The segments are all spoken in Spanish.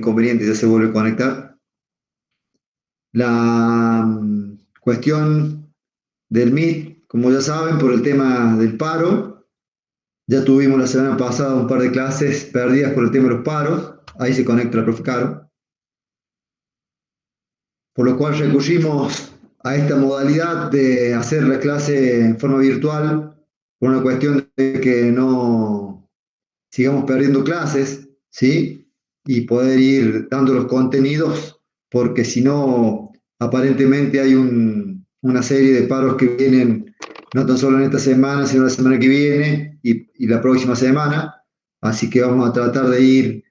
inconveniente, ya se vuelve a conectar. La cuestión del Meet, como ya saben, por el tema del paro, ya tuvimos la semana pasada un par de clases perdidas por el tema de los paros, ahí se conecta la profe Caro, por lo cual recurrimos a esta modalidad de hacer la clase en forma virtual, por una cuestión de que no sigamos perdiendo clases, ¿sí? Y poder ir dando los contenidos, porque si no, aparentemente hay una serie de paros que vienen no tan solo en esta semana, sino la semana que viene y la próxima semana, así que vamos a tratar de ir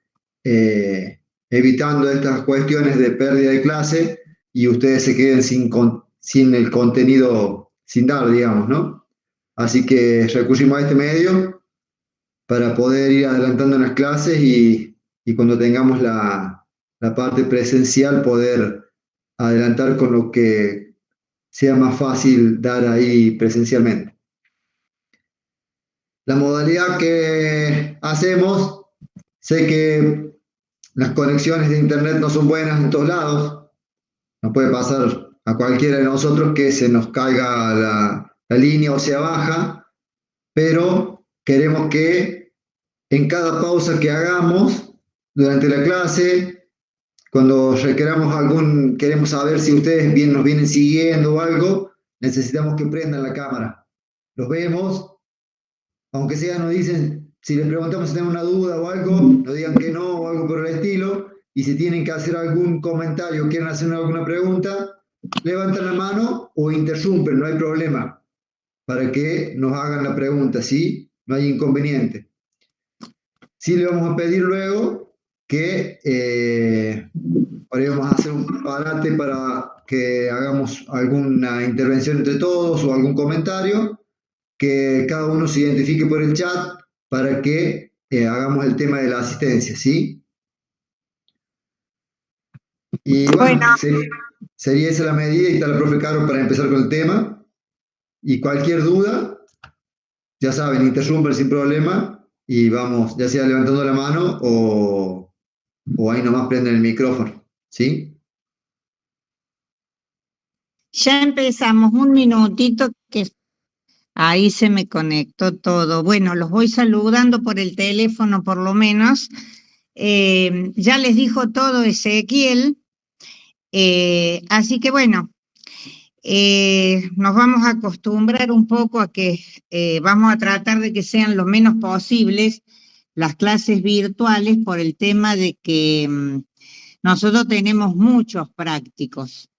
evitando estas cuestiones de pérdida de clase y ustedes se queden sin el contenido, sin dar, digamos, ¿no? Así que recurrimos a este medio para poder ir adelantando en las clases y cuando tengamos la parte presencial poder adelantar con lo que sea más fácil dar ahí presencialmente. La modalidad que hacemos, sé que las conexiones de internet no son buenas en todos lados, nos puede pasar a cualquiera de nosotros que se nos caiga la línea o sea baja, pero queremos que en cada pausa que hagamos durante la clase, cuando queremos saber si ustedes nos vienen siguiendo o algo, necesitamos que prendan la cámara. Los vemos, aunque sea nos dicen, si les preguntamos si tienen una duda o algo, nos digan que no o algo por el estilo, y si tienen que hacer algún comentario, quieren hacer alguna pregunta, levantan la mano o interrumpen, no hay problema, para que nos hagan la pregunta, ¿sí? No hay inconveniente. Sí le vamos a pedir luego que vamos a hacer un parate para que hagamos alguna intervención entre todos o algún comentario, que cada uno se identifique por el chat para que hagamos el tema de la asistencia, ¿sí? Y bueno, sería esa la medida y está la profe Caro para empezar con el tema. Y cualquier duda, ya saben, interrumpen sin problema y vamos, ya sea levantando la mano o ahí nomás prenden el micrófono, ¿sí? Ya empezamos, un minutito que ahí se me conectó todo. Bueno, los voy saludando por el teléfono por lo menos. Ya les dijo todo Ezequiel, así que bueno, nos vamos a acostumbrar un poco a que vamos a tratar de que sean lo menos posibles las clases virtuales por el tema de que nosotros tenemos muchos prácticos.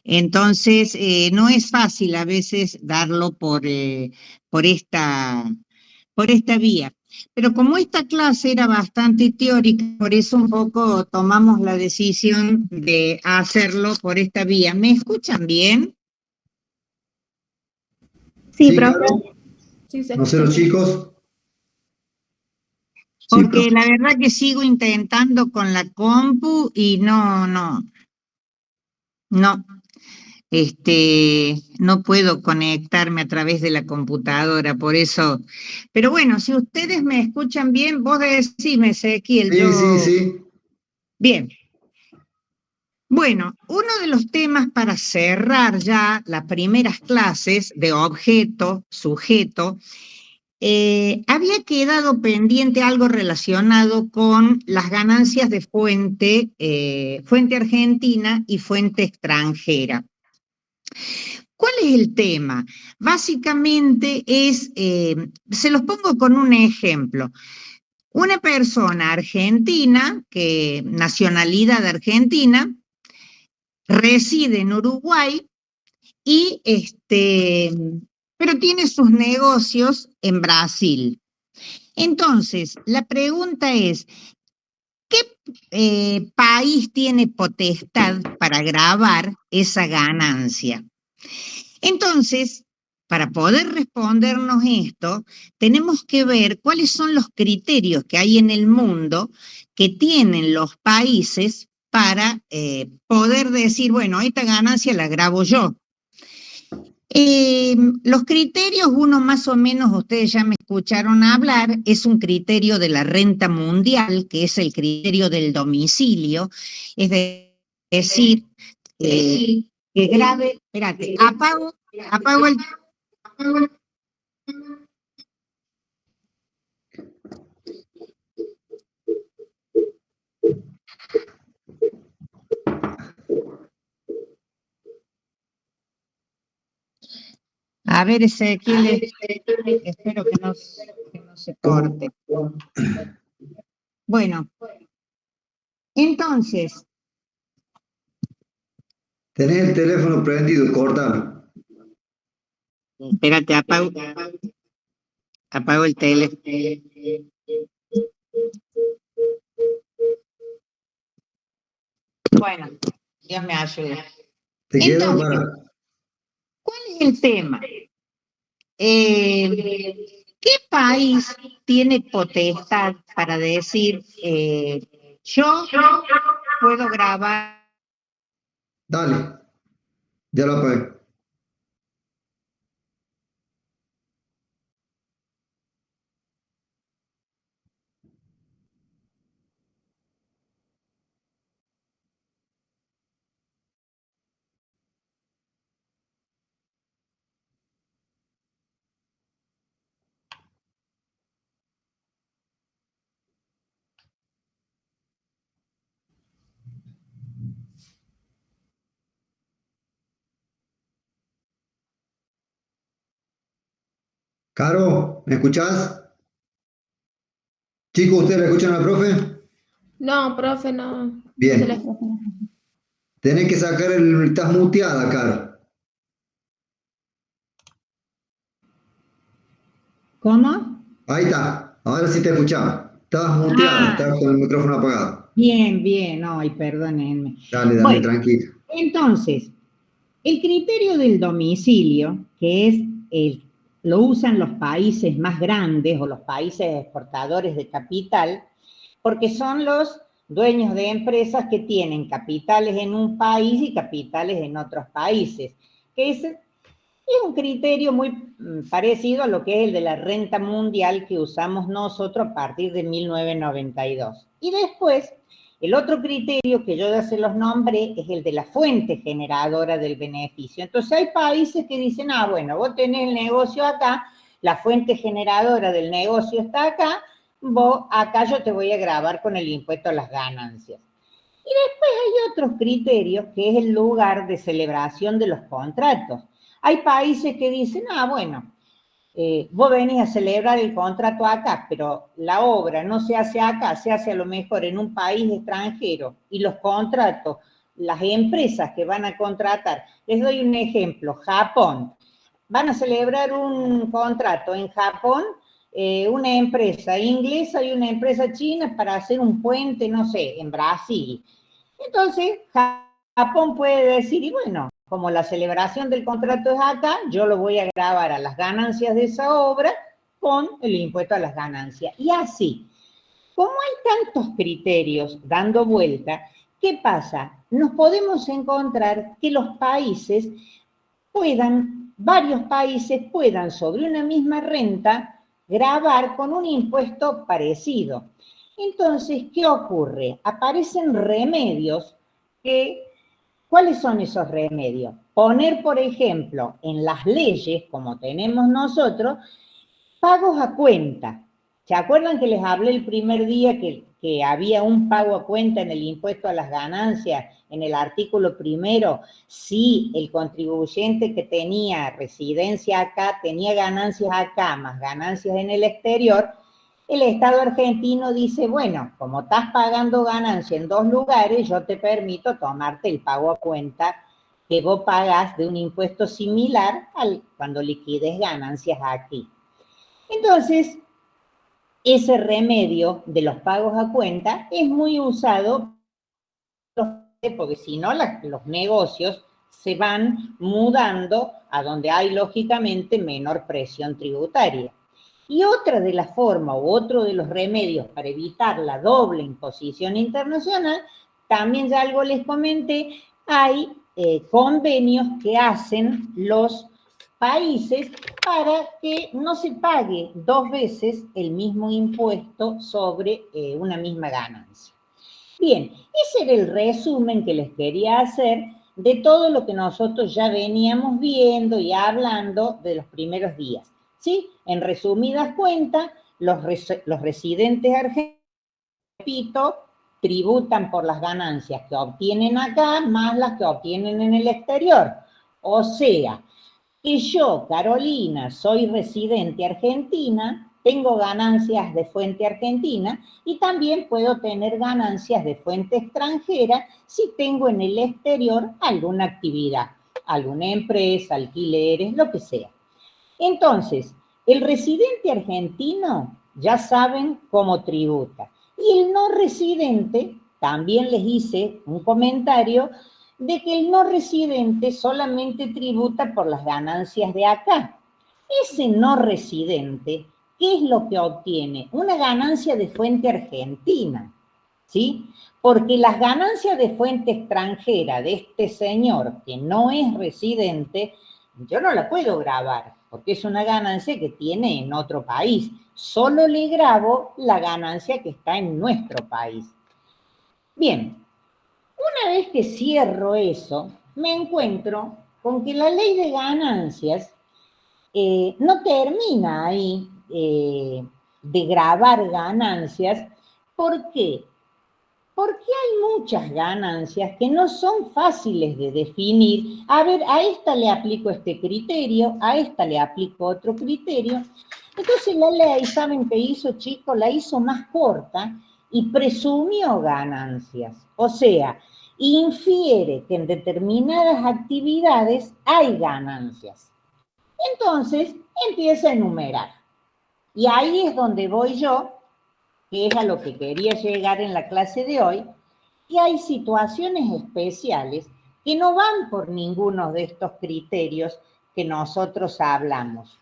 Entonces, no es fácil a veces darlo por esta vía. Pero como esta clase era bastante teórica, por eso un poco tomamos la decisión de hacerlo por esta vía. ¿Me escuchan bien? Sí, profe. Claro. Sí, no sé los chicos. Porque sí, la verdad que sigo intentando con la compu y no puedo conectarme a través de la computadora, por eso. Pero bueno, si ustedes me escuchan bien, vos decime, Ezequiel, Sí. Bien. Bueno, uno de los temas para cerrar ya las primeras clases de objeto, sujeto, había quedado pendiente algo relacionado con las ganancias de fuente argentina y fuente extranjera. ¿Cuál es el tema? Básicamente se los pongo con un ejemplo. Una persona argentina, nacionalidad argentina, reside en Uruguay pero tiene sus negocios en Brasil. Entonces, la pregunta es, ¿qué país tiene potestad para gravar esa ganancia? Entonces, para poder respondernos esto, tenemos que ver cuáles son los criterios que hay en el mundo que tienen los países para poder decir, bueno, esta ganancia la grabo yo. Los criterios, uno más o menos, ustedes ya me escucharon hablar, es un criterio de la renta mundial, que es el criterio del domicilio, es decir, que grave, espérate, apago el... A ver, Ezequiel, espero que no se corte. Bueno, entonces, Tenés el teléfono prendido, corta. espérate, apago el teléfono. Bueno, Dios me ayude. ¿Te quedó Entonces, para? ¿cuál es el tema? ¿Qué país tiene potestad para decir, yo puedo grabar? Dale, ya lo apagué. Caro, ¿me escuchás? Chicos, ¿ustedes la escuchan a la profe? No, profe, no. No se la Bien. Tenés que sacar el... Estás muteada, Caro. ¿Cómo? Ahí está. Ahora sí te escuchaba. Estabas muteada, Ah, estabas con el micrófono apagado. bien, ay, perdónenme. Dale, Bueno, tranquila. entonces, el criterio del domicilio, que es lo usan los países más grandes o los países exportadores de capital, porque son los dueños de empresas que tienen capitales en un país y capitales en otros países, que es un criterio muy parecido a lo que es el de la renta mundial que usamos nosotros a partir de 1992. Y después, el otro criterio que yo ya se los nombré es el de la fuente generadora del beneficio. Entonces hay países que dicen, bueno, vos tenés el negocio acá, la fuente generadora del negocio está acá, vos acá yo te voy a grabar con el impuesto a las ganancias. Y después hay otros criterios, que es el lugar de celebración de los contratos. Hay países que dicen, bueno, vos venís a celebrar el contrato acá, pero la obra no se hace acá, se hace a lo mejor en un país extranjero, y los contratos, las empresas que van a contratar, les doy un ejemplo, Japón, van a celebrar un contrato en Japón, una empresa inglesa y una empresa china para hacer un puente, no sé, en Brasil. Entonces, Japón puede decir, y bueno, como la celebración del contrato es acá, yo lo voy a grabar a las ganancias de esa obra con el impuesto a las ganancias. Y así, como hay tantos criterios dando vuelta, ¿qué pasa? Nos podemos encontrar que los países varios países puedan sobre una misma renta grabar con un impuesto parecido. Entonces, ¿qué ocurre? Aparecen remedios que, ¿cuáles son esos remedios? Poner, por ejemplo, en las leyes, como tenemos nosotros, pagos a cuenta. ¿Se acuerdan que les hablé el primer día que había un pago a cuenta en el impuesto a las ganancias, en el artículo primero? Si el contribuyente que tenía residencia acá, tenía ganancias acá, más ganancias en el exterior, el Estado argentino dice, bueno, como estás pagando ganancia en dos lugares, yo te permito tomarte el pago a cuenta que vos pagás de un impuesto similar al cuando liquides ganancias aquí. Entonces, ese remedio de los pagos a cuenta es muy usado porque si no los negocios se van mudando a donde hay lógicamente menor presión tributaria. Y otra de las formas u otro de los remedios para evitar la doble imposición internacional, también ya algo les comenté, hay convenios que hacen los países para que no se pague 2 veces el mismo impuesto sobre una misma ganancia. Bien, ese era el resumen que les quería hacer de todo lo que nosotros ya veníamos viendo y hablando de los primeros días, ¿sí? En resumidas cuentas, los residentes argentinos, repito, tributan por las ganancias que obtienen acá más las que obtienen en el exterior. O sea, que yo, Carolina, soy residente argentina, tengo ganancias de fuente argentina y también puedo tener ganancias de fuente extranjera si tengo en el exterior alguna actividad, alguna empresa, alquileres, lo que sea. Entonces, el residente argentino ya saben cómo tributa. Y el no residente, también les hice un comentario de que el no residente solamente tributa por las ganancias de acá. Ese no residente, ¿qué es lo que obtiene? Una ganancia de fuente argentina, ¿sí? Porque las ganancias de fuente extranjera de este señor que no es residente, yo no la puedo grabar, porque es una ganancia que tiene en otro país. Solo le grabo la ganancia que está en nuestro país. Bien, una vez que cierro eso, me encuentro con que la ley de ganancias no termina ahí de grabar ganancias. ¿Por qué? Porque hay muchas ganancias que no son fáciles de definir. A ver, a esta le aplico este criterio, a esta le aplico otro criterio. Entonces la ley, ¿saben qué hizo, chicos? La hizo más corta y presumió ganancias. O sea, infiere que en determinadas actividades hay ganancias. Entonces empieza a enumerar. Y ahí es donde voy yo, que es a lo que quería llegar en la clase de hoy, y hay situaciones especiales que no van por ninguno de estos criterios que nosotros hablamos.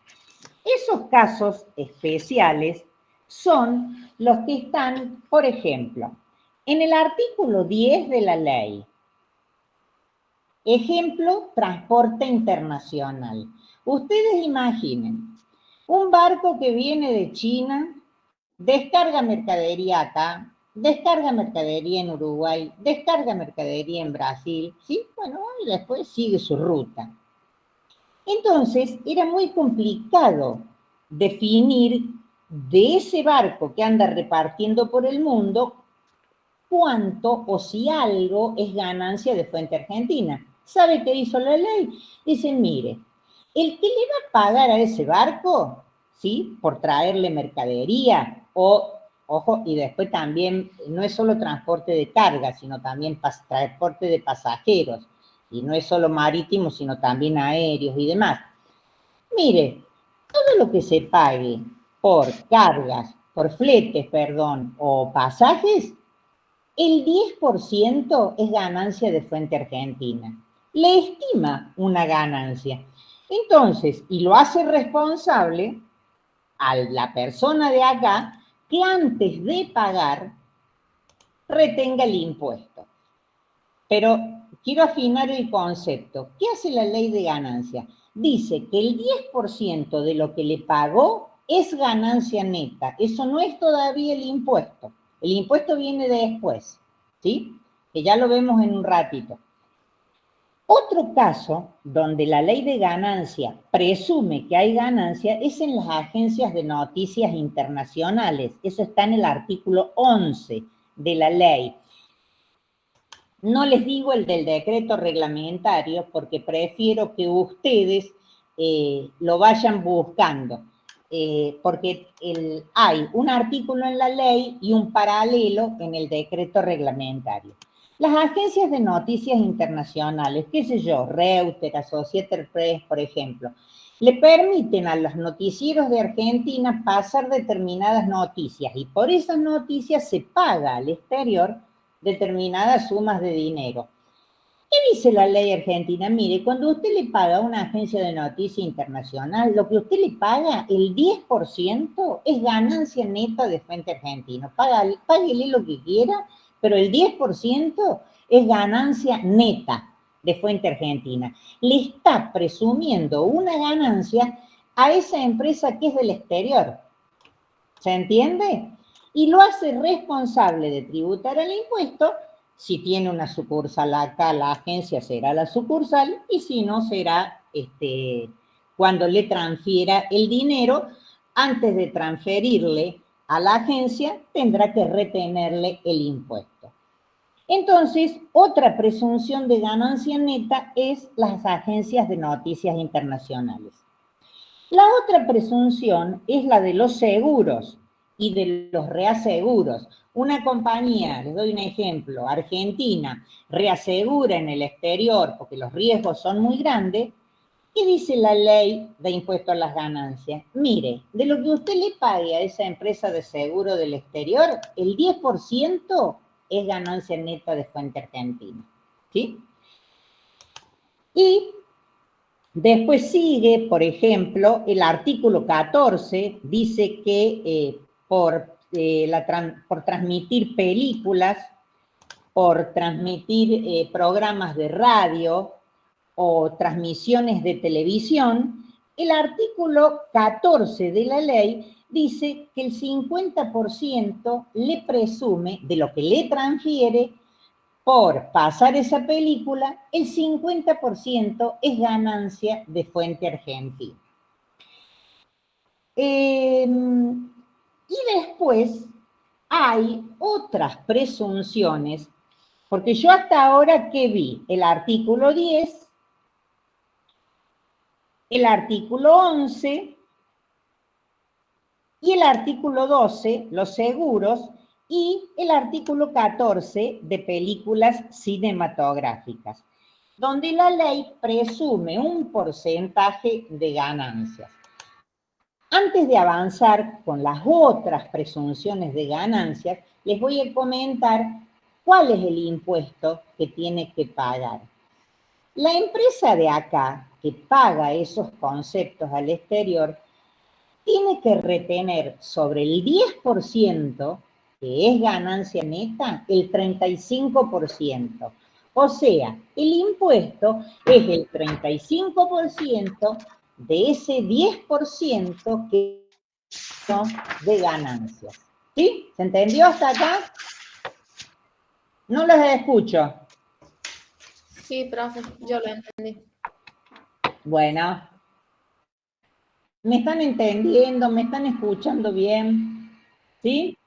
Esos casos especiales son los que están, por ejemplo, en el artículo 10 de la ley. Ejemplo, transporte internacional. Ustedes imaginen, un barco que viene de China, descarga mercadería acá, descarga mercadería en Uruguay, descarga mercadería en Brasil, ¿sí? Bueno, y después sigue su ruta. Entonces, era muy complicado definir de ese barco que anda repartiendo por el mundo cuánto o si algo es ganancia de fuente argentina. ¿Sabe qué hizo la ley? Dicen, mire, el que le va a pagar a ese barco, ¿sí? Por traerle mercadería o, ojo, y después también no es solo transporte de carga, sino también transporte de pasajeros. Y no es solo marítimo, sino también aéreos y demás. Mire, todo lo que se pague por cargas, por fletes, perdón, o pasajes, el 10% es ganancia de fuente argentina. Le estima una ganancia. Entonces, y lo hace responsable a la persona de acá que antes de pagar retenga el impuesto. Pero quiero afinar el concepto. ¿Qué hace la ley de ganancia? Dice que el 10% de lo que le pagó es ganancia neta. Eso no es todavía el impuesto. El impuesto viene después, ¿sí? Que ya lo vemos en un ratito. Otro caso donde la ley de ganancia presume que hay ganancia es en las agencias de noticias internacionales. Eso está en el artículo 11 de la ley. No les digo el del decreto reglamentario porque prefiero que ustedes lo vayan buscando. Porque hay un artículo en la ley y un paralelo en el decreto reglamentario. Las agencias de noticias internacionales, qué sé yo, Reuters, Associated Press, por ejemplo, le permiten a los noticieros de Argentina pasar determinadas noticias y por esas noticias se paga al exterior determinadas sumas de dinero. ¿Qué dice la ley argentina? Mire, cuando usted le paga a una agencia de noticia internacional, lo que usted le paga, el 10% es ganancia neta de fuente argentina. Páguele lo que quiera, pero el 10% es ganancia neta. de fuente argentina. Le está presumiendo una ganancia a esa empresa que es del exterior. ¿Se entiende? Y lo hace responsable de tributar el impuesto. Si tiene una sucursal acá, la agencia será la sucursal, y si no, será cuando le transfiera el dinero. Antes de transferirle a la agencia, tendrá que retenerle el impuesto. Entonces, otra presunción de ganancia neta es las agencias de noticias internacionales. La otra presunción es la de los seguros y de los reaseguros. Una compañía, les doy un ejemplo, Argentina, reasegura en el exterior porque los riesgos son muy grandes. ¿Qué dice la ley de impuesto a las ganancias? Mire, de lo que usted le pague a esa empresa de seguro del exterior, el 10% es ganancia neta de fuente argentina. ¿Sí? Y después sigue, por ejemplo, el artículo 14, dice que por transmitir películas, por transmitir programas de radio o transmisiones de televisión, el artículo 14 de la ley dice que el 50% le presume de lo que le transfiere por pasar esa película, el 50% es ganancia de fuente argentina. Y después hay otras presunciones, porque yo hasta ahora, ¿qué vi? El artículo 10, el artículo 11 y el artículo 12, los seguros, y el artículo 14 de películas cinematográficas, donde la ley presume un porcentaje de ganancias. Antes de avanzar con las otras presunciones de ganancias, les voy a comentar cuál es el impuesto que tiene que pagar. La empresa de acá, que paga esos conceptos al exterior, tiene que retener sobre el 10%, que es ganancia neta, el 35%. O sea, el impuesto es el 35% de ese 10% que es de ganancias. ¿Sí? ¿Se entendió hasta acá? No los escucho. Sí, profe, yo lo entendí. Bueno. ¿Me están entendiendo? ¿Me están escuchando bien? ¿Sí?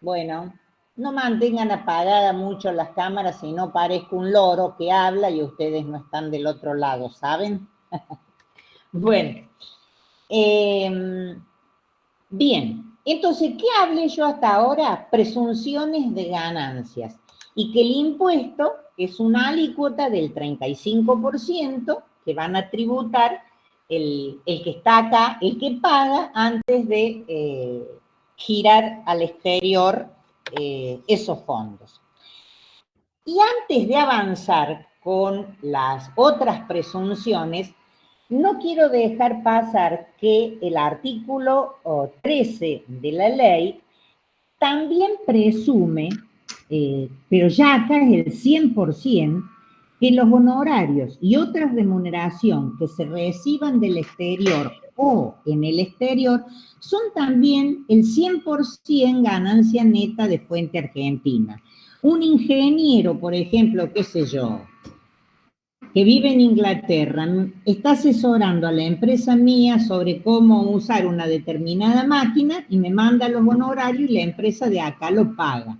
Bueno, no mantengan apagadas mucho las cámaras, si no parezco un loro que habla y ustedes no están del otro lado, ¿saben? Bueno, bien, entonces, ¿qué hablé yo hasta ahora? Presunciones de ganancias. Y que el impuesto es una alícuota del 35% que van a tributar el que está acá, el que paga antes de girar al exterior esos fondos. Y antes de avanzar con las otras presunciones, no quiero dejar pasar que el artículo 13 de la ley también presume, pero ya acá es el 100%, que los honorarios y otra remuneración que se reciban del exterior o en el exterior son también el 100% ganancia neta de fuente argentina. Un ingeniero, por ejemplo, qué sé yo, que vive en Inglaterra, está asesorando a la empresa mía sobre cómo usar una determinada máquina y me manda los honorarios y la empresa de acá lo paga.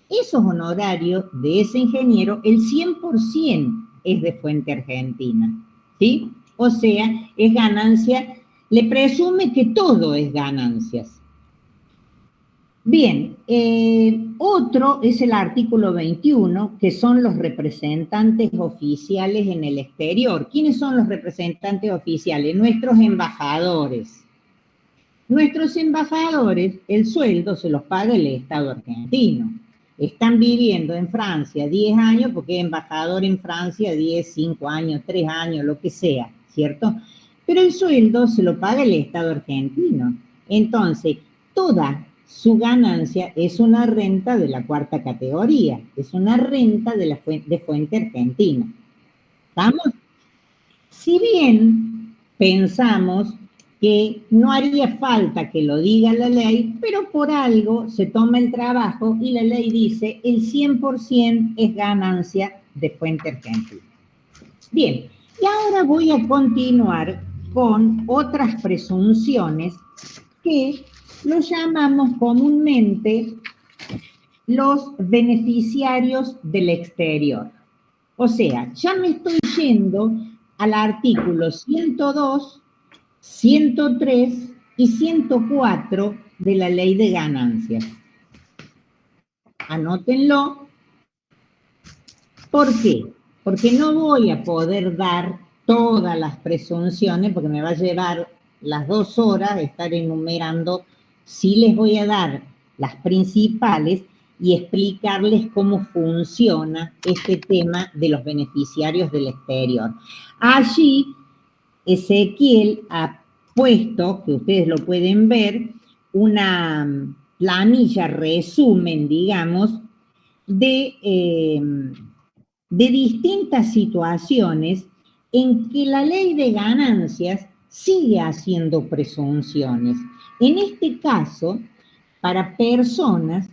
Esos honorarios de ese ingeniero, el 100% es de fuente argentina, ¿sí? O sea, es ganancia, le presume que todo es ganancias. Bien, otro es el artículo 21, que son los representantes oficiales en el exterior. ¿Quiénes son los representantes oficiales? Nuestros embajadores. Nuestros embajadores, el sueldo se los paga el Estado argentino. Están viviendo en Francia 10 años, porque es embajador en Francia 10, 5 años, 3 años, lo que sea, ¿cierto? Pero el sueldo se lo paga el Estado argentino. Entonces, toda su ganancia es una renta de la cuarta categoría, es una renta de fuente argentina. ¿Estamos? Si bien pensamos que no haría falta que lo diga la ley, pero por algo se toma el trabajo y la ley dice el 100% es ganancia de fuente argentina. Bien, y ahora voy a continuar con otras presunciones que lo llamamos comúnmente los beneficiarios del exterior. O sea, ya me estoy yendo al artículo 102, 103 y 104 de la Ley de Ganancias. Anótenlo. ¿Por qué? Porque no voy a poder dar todas las presunciones, porque me va a llevar las 2 horas estar enumerando. Sí les voy a dar las principales y explicarles cómo funciona este tema de los beneficiarios del exterior. Allí, Ezequiel ha puesto, que ustedes lo pueden ver, una planilla resumen, digamos, de distintas situaciones en que la ley de ganancias sigue haciendo presunciones. En este caso, para personas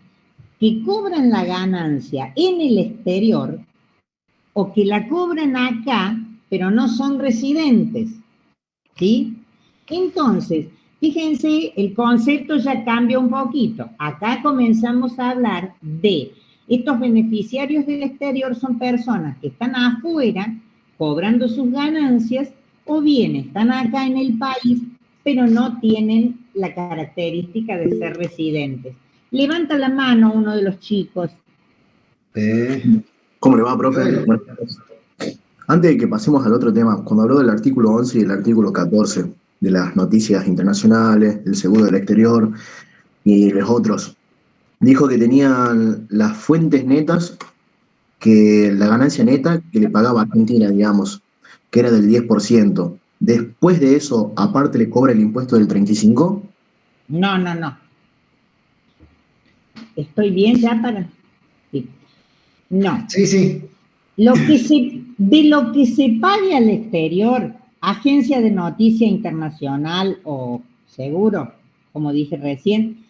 que cobran la ganancia en el exterior o que la cobran acá, pero no son residentes, ¿sí? Entonces, fíjense, el concepto ya cambia un poquito. Acá comenzamos a hablar de estos beneficiarios del exterior son personas que están afuera cobrando sus ganancias o bien están acá en el país, pero no tienen la característica de ser residentes. Levanta la mano uno de los chicos. ¿Cómo le va, profe? Bueno, antes de que pasemos al otro tema, cuando habló del artículo 11 y el artículo 14 de las noticias internacionales, el seguro del exterior y los otros, dijo que tenían las fuentes netas, que la ganancia neta que le pagaba Argentina, digamos, que era del 10%. Después de eso, aparte le cobra el impuesto del 35%. No. ¿Estoy bien ya para...? Sí. No. Sí. De lo que se pague al exterior, agencia de noticia internacional o seguro, como dije recién,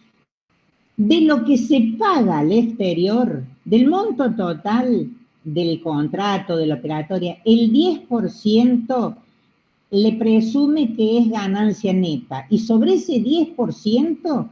de lo que se paga al exterior, del monto total del contrato, de la operatoria, el 10% le presume que es ganancia neta y sobre ese 10%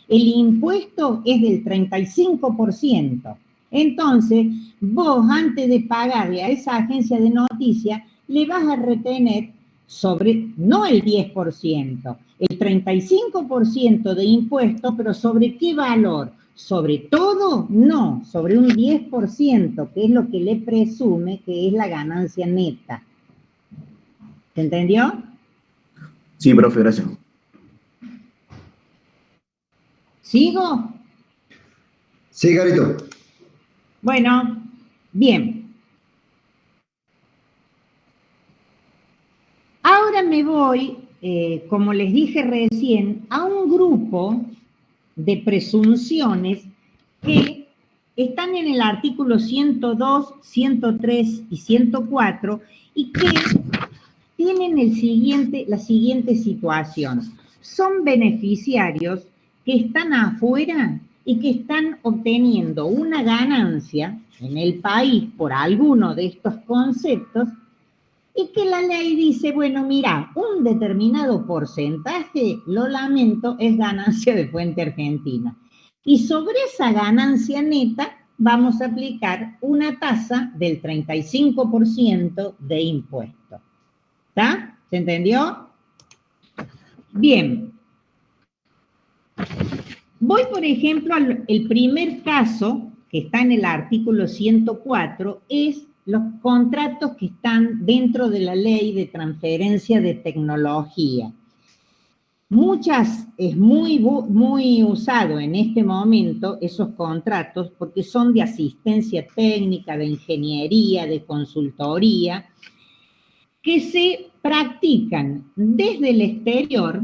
el impuesto es del 35%. Entonces, vos antes de pagarle a esa agencia de noticias, le vas a retener sobre, no el 10%, el 35% de impuesto, pero ¿sobre qué valor? ¿Sobre todo? No, sobre un 10%, que es lo que le presume que es la ganancia neta. ¿Se entendió? Sí, profe, gracias. ¿Sigo? Sí, Carito. Bueno, bien. Ahora me voy, como les dije recién, a un grupo de presunciones que están en el artículo 102, 103 y 104 y que tienen la siguiente situación. Son beneficiarios que están afuera y que están obteniendo una ganancia en el país por alguno de estos conceptos y que la ley dice, bueno, mira, un determinado porcentaje, lo lamento, es ganancia de fuente argentina. Y sobre esa ganancia neta vamos a aplicar una tasa del 35% de impuesto. ¿Está? ¿Se entendió? Bien. Voy, por ejemplo, al primer caso, que está en el artículo 104, es los contratos que están dentro de la ley de transferencia de tecnología. Es muy usado en este momento esos contratos porque son de asistencia técnica, de ingeniería, de consultoría, que se practican desde el exterior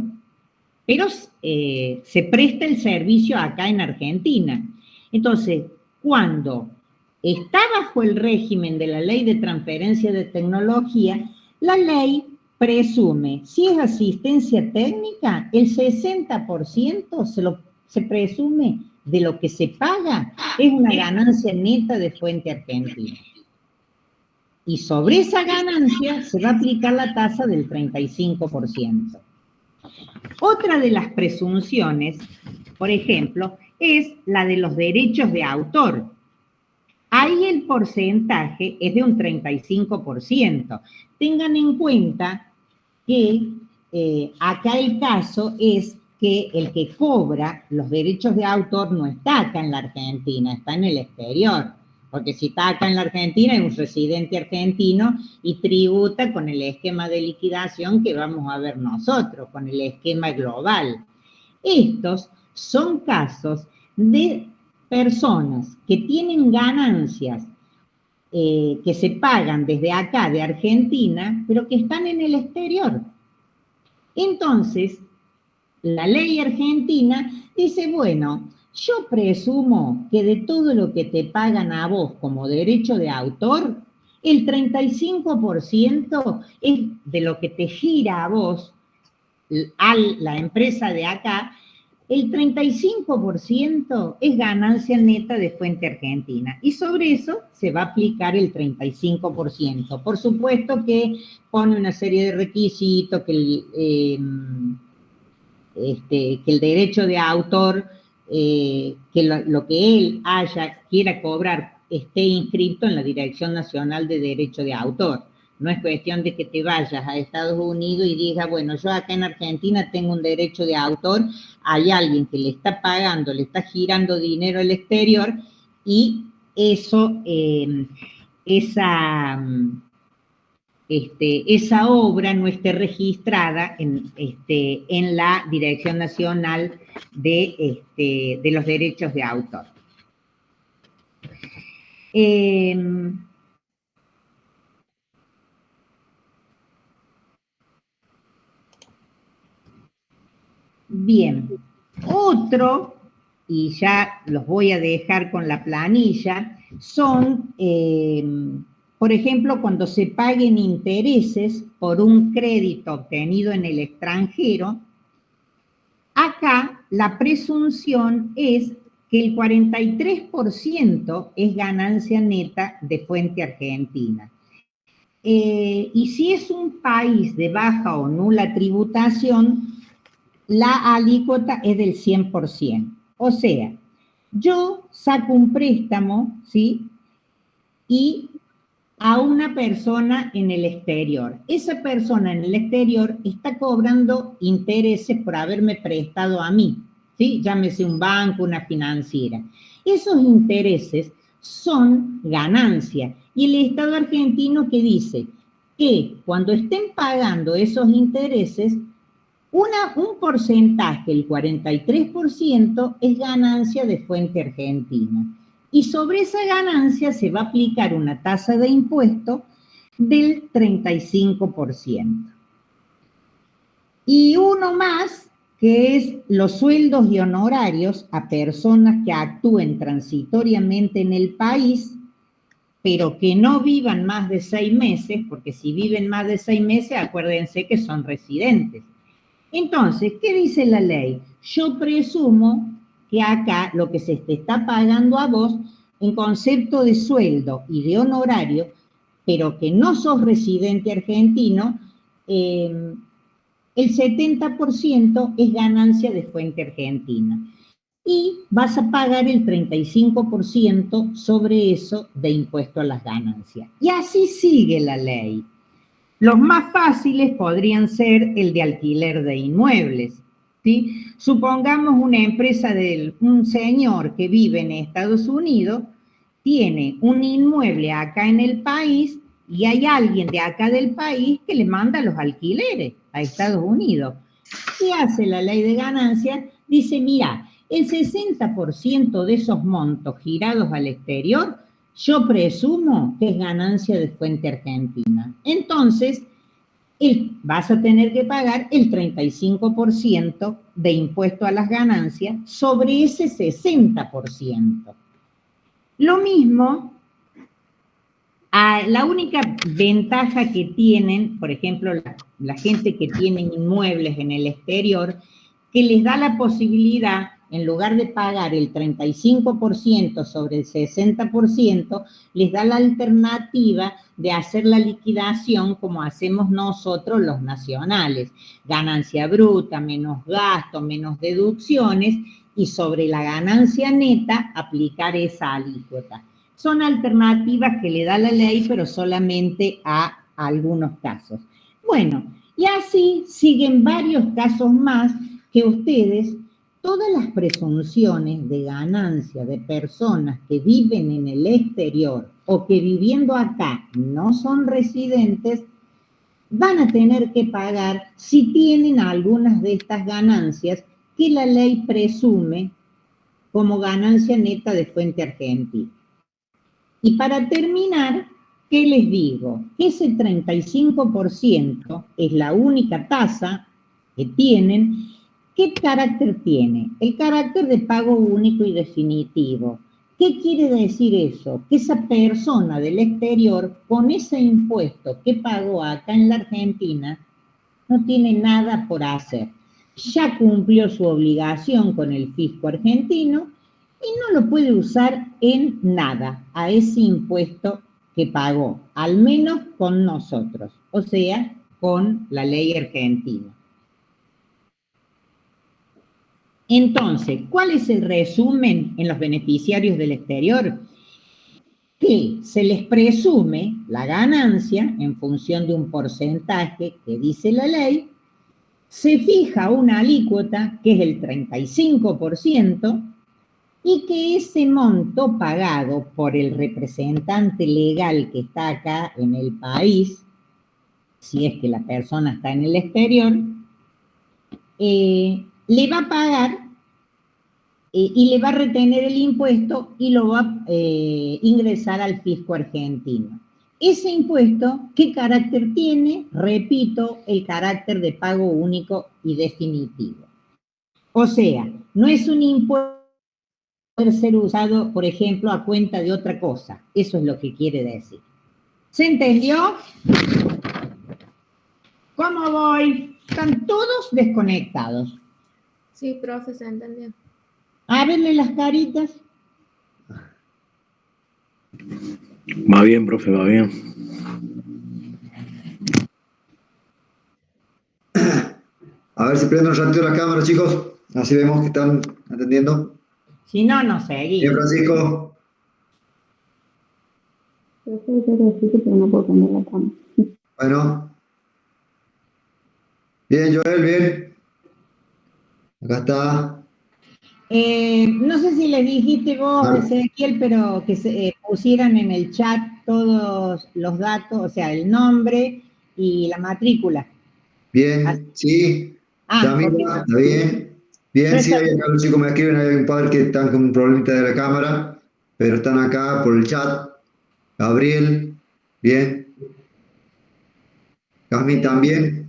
pero se presta el servicio acá en Argentina. Entonces, cuando está bajo el régimen de la Ley de Transferencia de Tecnología, la ley presume, si es asistencia técnica, el 60% se presume de lo que se paga es una ganancia neta de fuente argentina. Y sobre esa ganancia se va a aplicar la tasa del 35%. Otra de las presunciones, por ejemplo, es la de los derechos de autor. Ahí el porcentaje es de un 35%. Tengan en cuenta que acá el caso es que el que cobra los derechos de autor no está acá en la Argentina, está en el exterior. Porque si está acá en la Argentina es un residente argentino y tributa con el esquema de liquidación que vamos a ver nosotros, con el esquema global. Estos son casos de personas que tienen ganancias que se pagan desde acá, de Argentina, pero que están en el exterior. Entonces, la ley argentina dice, bueno, yo presumo que de todo lo que te pagan a vos como derecho de autor, el 35% es de lo que te gira a vos, a la empresa de acá, el 35% es ganancia neta de fuente argentina. Y sobre eso se va a aplicar el 35%. Por supuesto que pone una serie de requisitos, que el derecho de autor, que lo que él quiera cobrar, esté inscrito en la Dirección Nacional de Derecho de Autor. No es cuestión de que te vayas a Estados Unidos y digas, bueno, yo acá en Argentina tengo un derecho de autor, hay alguien que le está pagando, le está girando dinero al exterior y eso, esa obra no esté registrada en la Dirección Nacional de los Derechos de Autor. Bien, otro, y ya los voy a dejar con la planilla, son, por ejemplo, cuando se paguen intereses por un crédito obtenido en el extranjero. Acá la presunción es que el 43% es ganancia neta de fuente argentina. Y si es un país de baja o nula tributación, la alícuota es del 100%. O sea, yo saco un préstamo, ¿sí? Y a una persona en el exterior. Esa persona en el exterior está cobrando intereses por haberme prestado a mí, ¿sí? Llámese un banco, una financiera. Esos intereses son ganancia. Y el Estado argentino que dice que cuando estén pagando esos intereses, un porcentaje, el 43%, es ganancia de fuente argentina. Y sobre esa ganancia se va a aplicar una tasa de impuesto del 35%. Y uno más, que es los sueldos y honorarios a personas que actúen transitoriamente en el país, pero que no vivan más de 6 meses, porque si viven más de 6 meses, acuérdense que son residentes. Entonces, ¿qué dice la ley? Yo presumo que acá lo que se te está pagando a vos en concepto de sueldo y de honorario, pero que no sos residente argentino, el 70% es ganancia de fuente argentina. Y vas a pagar el 35% sobre eso de impuesto a las ganancias. Y así sigue la ley. Los más fáciles podrían ser el de alquiler de inmuebles, ¿sí? Supongamos una empresa de un señor que vive en Estados Unidos, tiene un inmueble acá en el país y hay alguien de acá del país que le manda los alquileres a Estados Unidos. ¿Qué hace la ley de ganancias? Dice, mira, el 60% de esos montos girados al exterior, yo presumo que es ganancia de fuente argentina. Entonces, vas a tener que pagar el 35% de impuesto a las ganancias sobre ese 60%. Lo mismo, la única ventaja que tienen, por ejemplo, la gente que tiene inmuebles en el exterior, que les da la posibilidad, en lugar de pagar el 35% sobre el 60%, les da la alternativa de hacer la liquidación como hacemos nosotros los nacionales. Ganancia bruta, menos gasto, menos deducciones, y sobre la ganancia neta aplicar esa alícuota. Son alternativas que le da la ley, pero solamente a algunos casos. Bueno, y así siguen varios casos más que ustedes, todas las presunciones de ganancia de personas que viven en el exterior o que viviendo acá no son residentes, van a tener que pagar si tienen algunas de estas ganancias que la ley presume como ganancia neta de fuente argentina. Y para terminar, ¿qué les digo? Ese 35% es la única tasa que tienen. ¿Qué carácter tiene? El carácter de pago único y definitivo. ¿Qué quiere decir eso? Que esa persona del exterior, con ese impuesto que pagó acá en la Argentina, no tiene nada por hacer. Ya cumplió su obligación con el fisco argentino y no lo puede usar en nada a ese impuesto que pagó, al menos con nosotros, o sea, con la ley argentina. Entonces, ¿cuál es el resumen en los beneficiarios del exterior? Que se les presume la ganancia en función de un porcentaje que dice la ley, se fija una alícuota que es el 35% y que ese monto pagado por el representante legal que está acá en el país, si es que la persona está en el exterior, le va a pagar y le va a retener el impuesto y lo va a ingresar al fisco argentino. Ese impuesto, ¿qué carácter tiene? Repito, el carácter de pago único y definitivo. O sea, no es un impuesto que puede ser usado, por ejemplo, a cuenta de otra cosa. Eso es lo que quiere decir. ¿Se entendió? ¿Cómo voy? Están todos desconectados. Sí, profe, se entendió. Ábrenle las caritas. Va bien, profe, va bien. A ver si prenden un ratito la cámara, chicos. Así vemos que están atendiendo. Si no, no Bien, seguimos. Francisco. Profe, yo necesito, pero no puedo prender la cámara. Bueno. Bien, Joel, bien. Acá está. No sé si les dijiste vos, Vale. Ezequiel, pero que se pusieran en el chat todos los datos, o sea, el nombre y la matrícula. Bien, sí. Ah, Yamila, porque está bien. Bien, sí, hay algunos chicos me escriben, hay un par que están con un problemita de la cámara, pero están acá por el chat. Gabriel, bien. Jasmine también.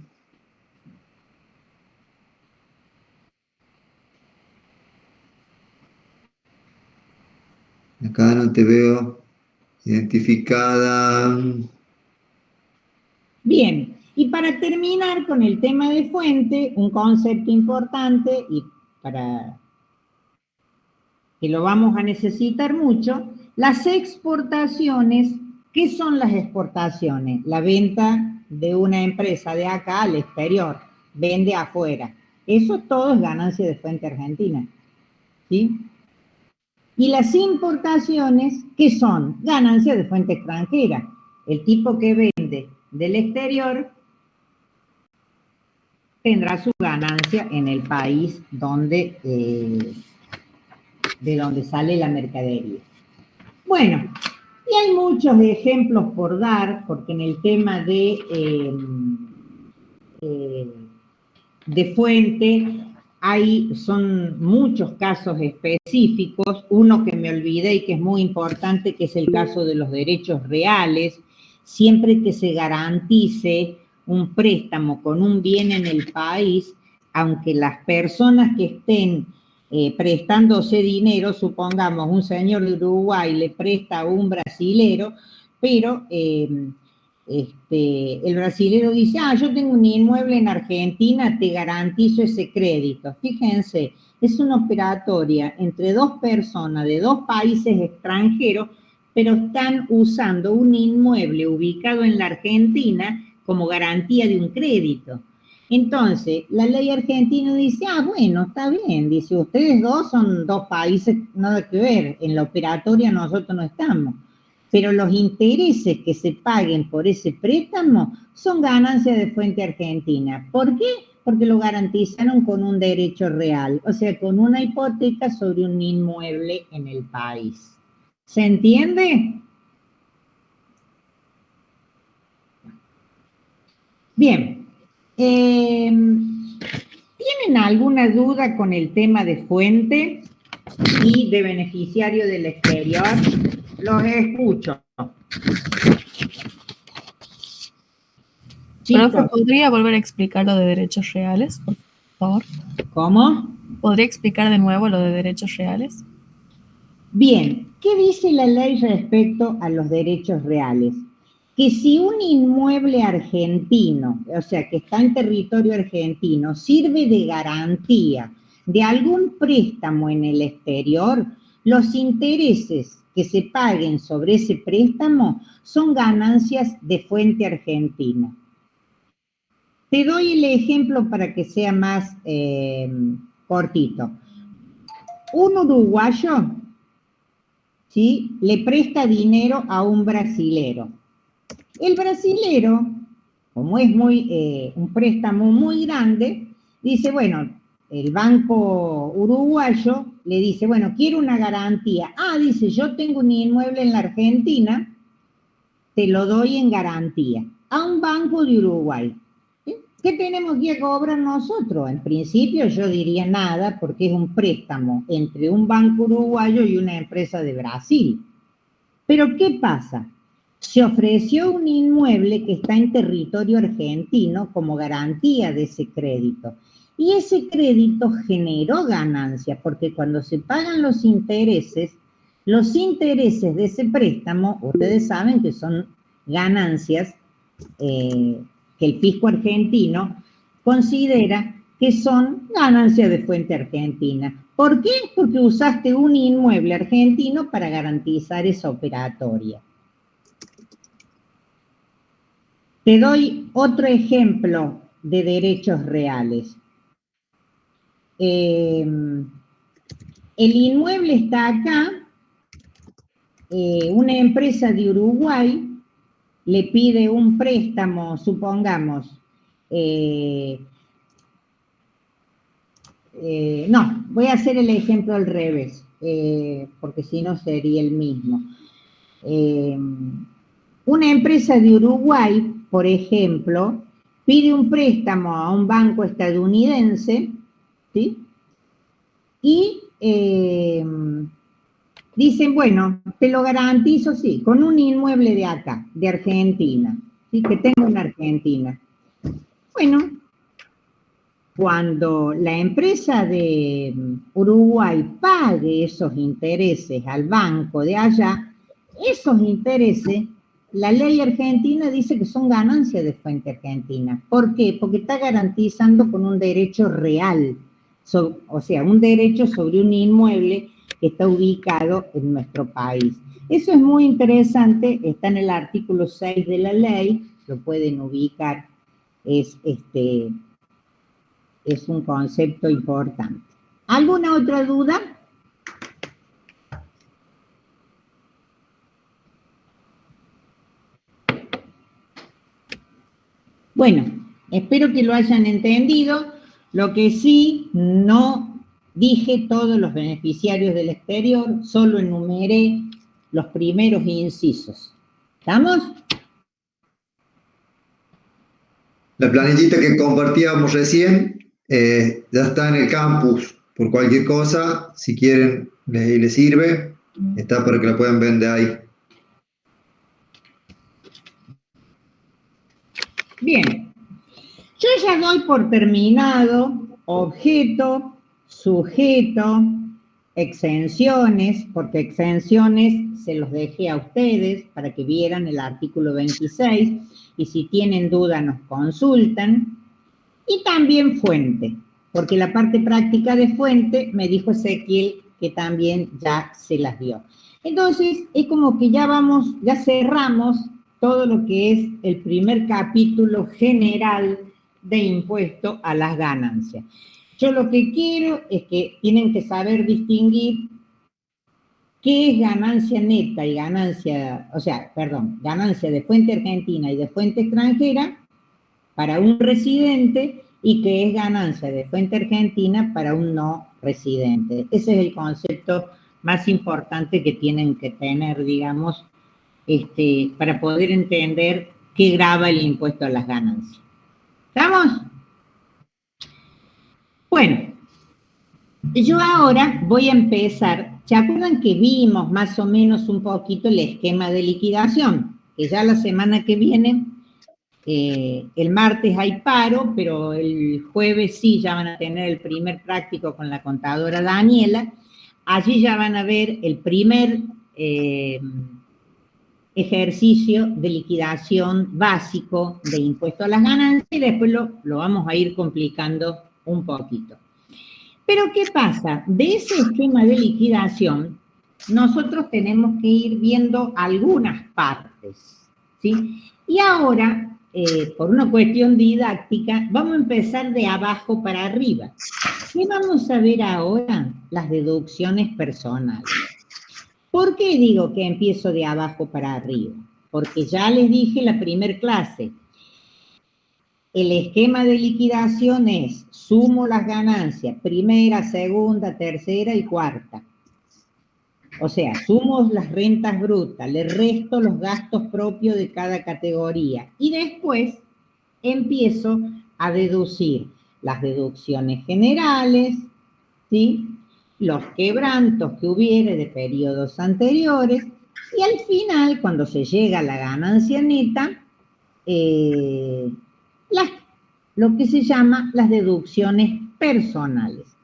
Acá no te veo identificada. Bien, y para terminar con el tema de fuente, un concepto importante y para que lo vamos a necesitar mucho, las exportaciones. ¿Qué son las exportaciones? La venta de una empresa de acá al exterior, vende afuera. Eso todo es ganancia de fuente argentina, ¿sí? Y las importaciones, ¿qué son? Ganancia de fuente extranjera. El tipo que vende del exterior tendrá su ganancia en el país donde, de donde sale la mercadería. Bueno, y hay muchos ejemplos por dar, porque en el tema de fuente son muchos casos específicos. Uno que me olvidé y que es muy importante, que es el caso de los derechos reales. Siempre que se garantice un préstamo con un bien en el país, aunque las personas que estén prestándose dinero, supongamos un señor de Uruguay le presta a un brasilero, pero el brasilero dice, yo tengo un inmueble en Argentina, te garantizo ese crédito. Fíjense, es una operatoria entre dos personas de dos países extranjeros, pero están usando un inmueble ubicado en la Argentina como garantía de un crédito. Entonces, la ley argentina dice, bueno, está bien, dice, ustedes dos son dos países, nada que ver, en la operatoria nosotros no estamos, pero los intereses que se paguen por ese préstamo son ganancias de fuente argentina. ¿Por qué? Porque lo garantizaron con un derecho real, o sea, con una hipoteca sobre un inmueble en el país. ¿Se entiende? Bien. ¿Tienen alguna duda con el tema de fuente y de beneficiario del exterior? Los escucho. Profe, ¿podría volver a explicar lo de derechos reales, por favor? ¿Cómo? ¿Podría explicar de nuevo lo de derechos reales? Bien, ¿qué dice la ley respecto a los derechos reales? Que si un inmueble argentino, o sea, que está en territorio argentino, sirve de garantía de algún préstamo en el exterior, los intereses que se paguen sobre ese préstamo son ganancias de fuente argentina. Te doy el ejemplo para que sea más cortito. Un uruguayo, ¿sí?, le presta dinero a un brasilero. El brasilero, como es un préstamo muy grande, dice, bueno, el banco uruguayo le dice, bueno, quiero una garantía. Dice, yo tengo un inmueble en la Argentina, te lo doy en garantía a un banco de Uruguay. ¿Sí? ¿Qué tenemos que cobrar nosotros? En principio yo diría nada, porque es un préstamo entre un banco uruguayo y una empresa de Brasil. Pero ¿qué pasa? Se ofreció un inmueble que está en territorio argentino como garantía de ese crédito. Y ese crédito generó ganancias, porque cuando se pagan los intereses de ese préstamo, ustedes saben que son ganancias que el fisco argentino considera que son ganancias de fuente argentina. ¿Por qué? Porque usaste un inmueble argentino para garantizar esa operatoria. Te doy otro ejemplo de derechos reales. El inmueble está acá, una empresa de Uruguay le pide un préstamo, supongamos, no, voy a hacer el ejemplo al revés, porque si no sería el mismo. Una empresa de Uruguay, por ejemplo, pide un préstamo a un banco estadounidense, ¿sí? Y dicen, bueno, te lo garantizo, sí, con un inmueble de acá, de Argentina, ¿sí?, que tengo en Argentina. Bueno, cuando la empresa de Uruguay pague esos intereses al banco de allá, esos intereses, la ley argentina dice que son ganancias de fuente argentina. ¿Por qué? Porque está garantizando con un derecho real, o sea, un derecho sobre un inmueble que está ubicado en nuestro país. Eso es muy interesante, está en el artículo 6 de la ley, lo pueden ubicar, es un concepto importante. ¿Alguna otra duda? Bueno, espero que lo hayan entendido. Lo que sí, no dije todos los beneficiarios del exterior, solo enumeré los primeros incisos. ¿Estamos? La planillita que compartíamos recién ya está en el campus por cualquier cosa, si quieren les sirve, está para que la puedan ver de ahí. Bien, Yo ya doy por terminado objeto, sujeto, exenciones, porque exenciones se los dejé a ustedes para que vieran el artículo 26, y si tienen duda nos consultan. Y también fuente, porque la parte práctica de fuente me dijo Ezequiel que también ya se las dio. Entonces, es como que ya cerramos todo lo que es el primer capítulo general de impuesto a las ganancias. Yo lo que quiero es que tienen que saber distinguir qué es ganancia neta y ganancia de fuente argentina y de fuente extranjera para un residente, y que es ganancia de fuente argentina para un no residente. Ese es el concepto más importante que tienen que tener, digamos, para poder entender qué grava el impuesto a las ganancias. ¿Estamos? Bueno, yo ahora voy a empezar. ¿Se acuerdan que vimos más o menos un poquito el esquema de liquidación? Que ya la semana que viene, el martes hay paro, pero el jueves sí ya van a tener el primer práctico con la contadora Daniela. Allí ya van a ver el primer ejercicio de liquidación básico de impuesto a las ganancias, y después lo vamos a ir complicando un poquito. Pero ¿qué pasa? De ese esquema de liquidación, nosotros tenemos que ir viendo algunas partes, ¿sí? Y ahora, por una cuestión didáctica, vamos a empezar de abajo para arriba. ¿Qué vamos a ver ahora? Las deducciones personales. ¿Por qué digo que empiezo de abajo para arriba? Porque ya les dije en la primer clase, el esquema de liquidación es: sumo las ganancias, primera, segunda, tercera y cuarta. O sea, sumo las rentas brutas, le resto los gastos propios de cada categoría, y después empiezo a deducir las deducciones generales, ¿sí? Los quebrantos que hubiere de periodos anteriores, y al final, cuando se llega a la ganancia neta, lo que se llama las deducciones personales.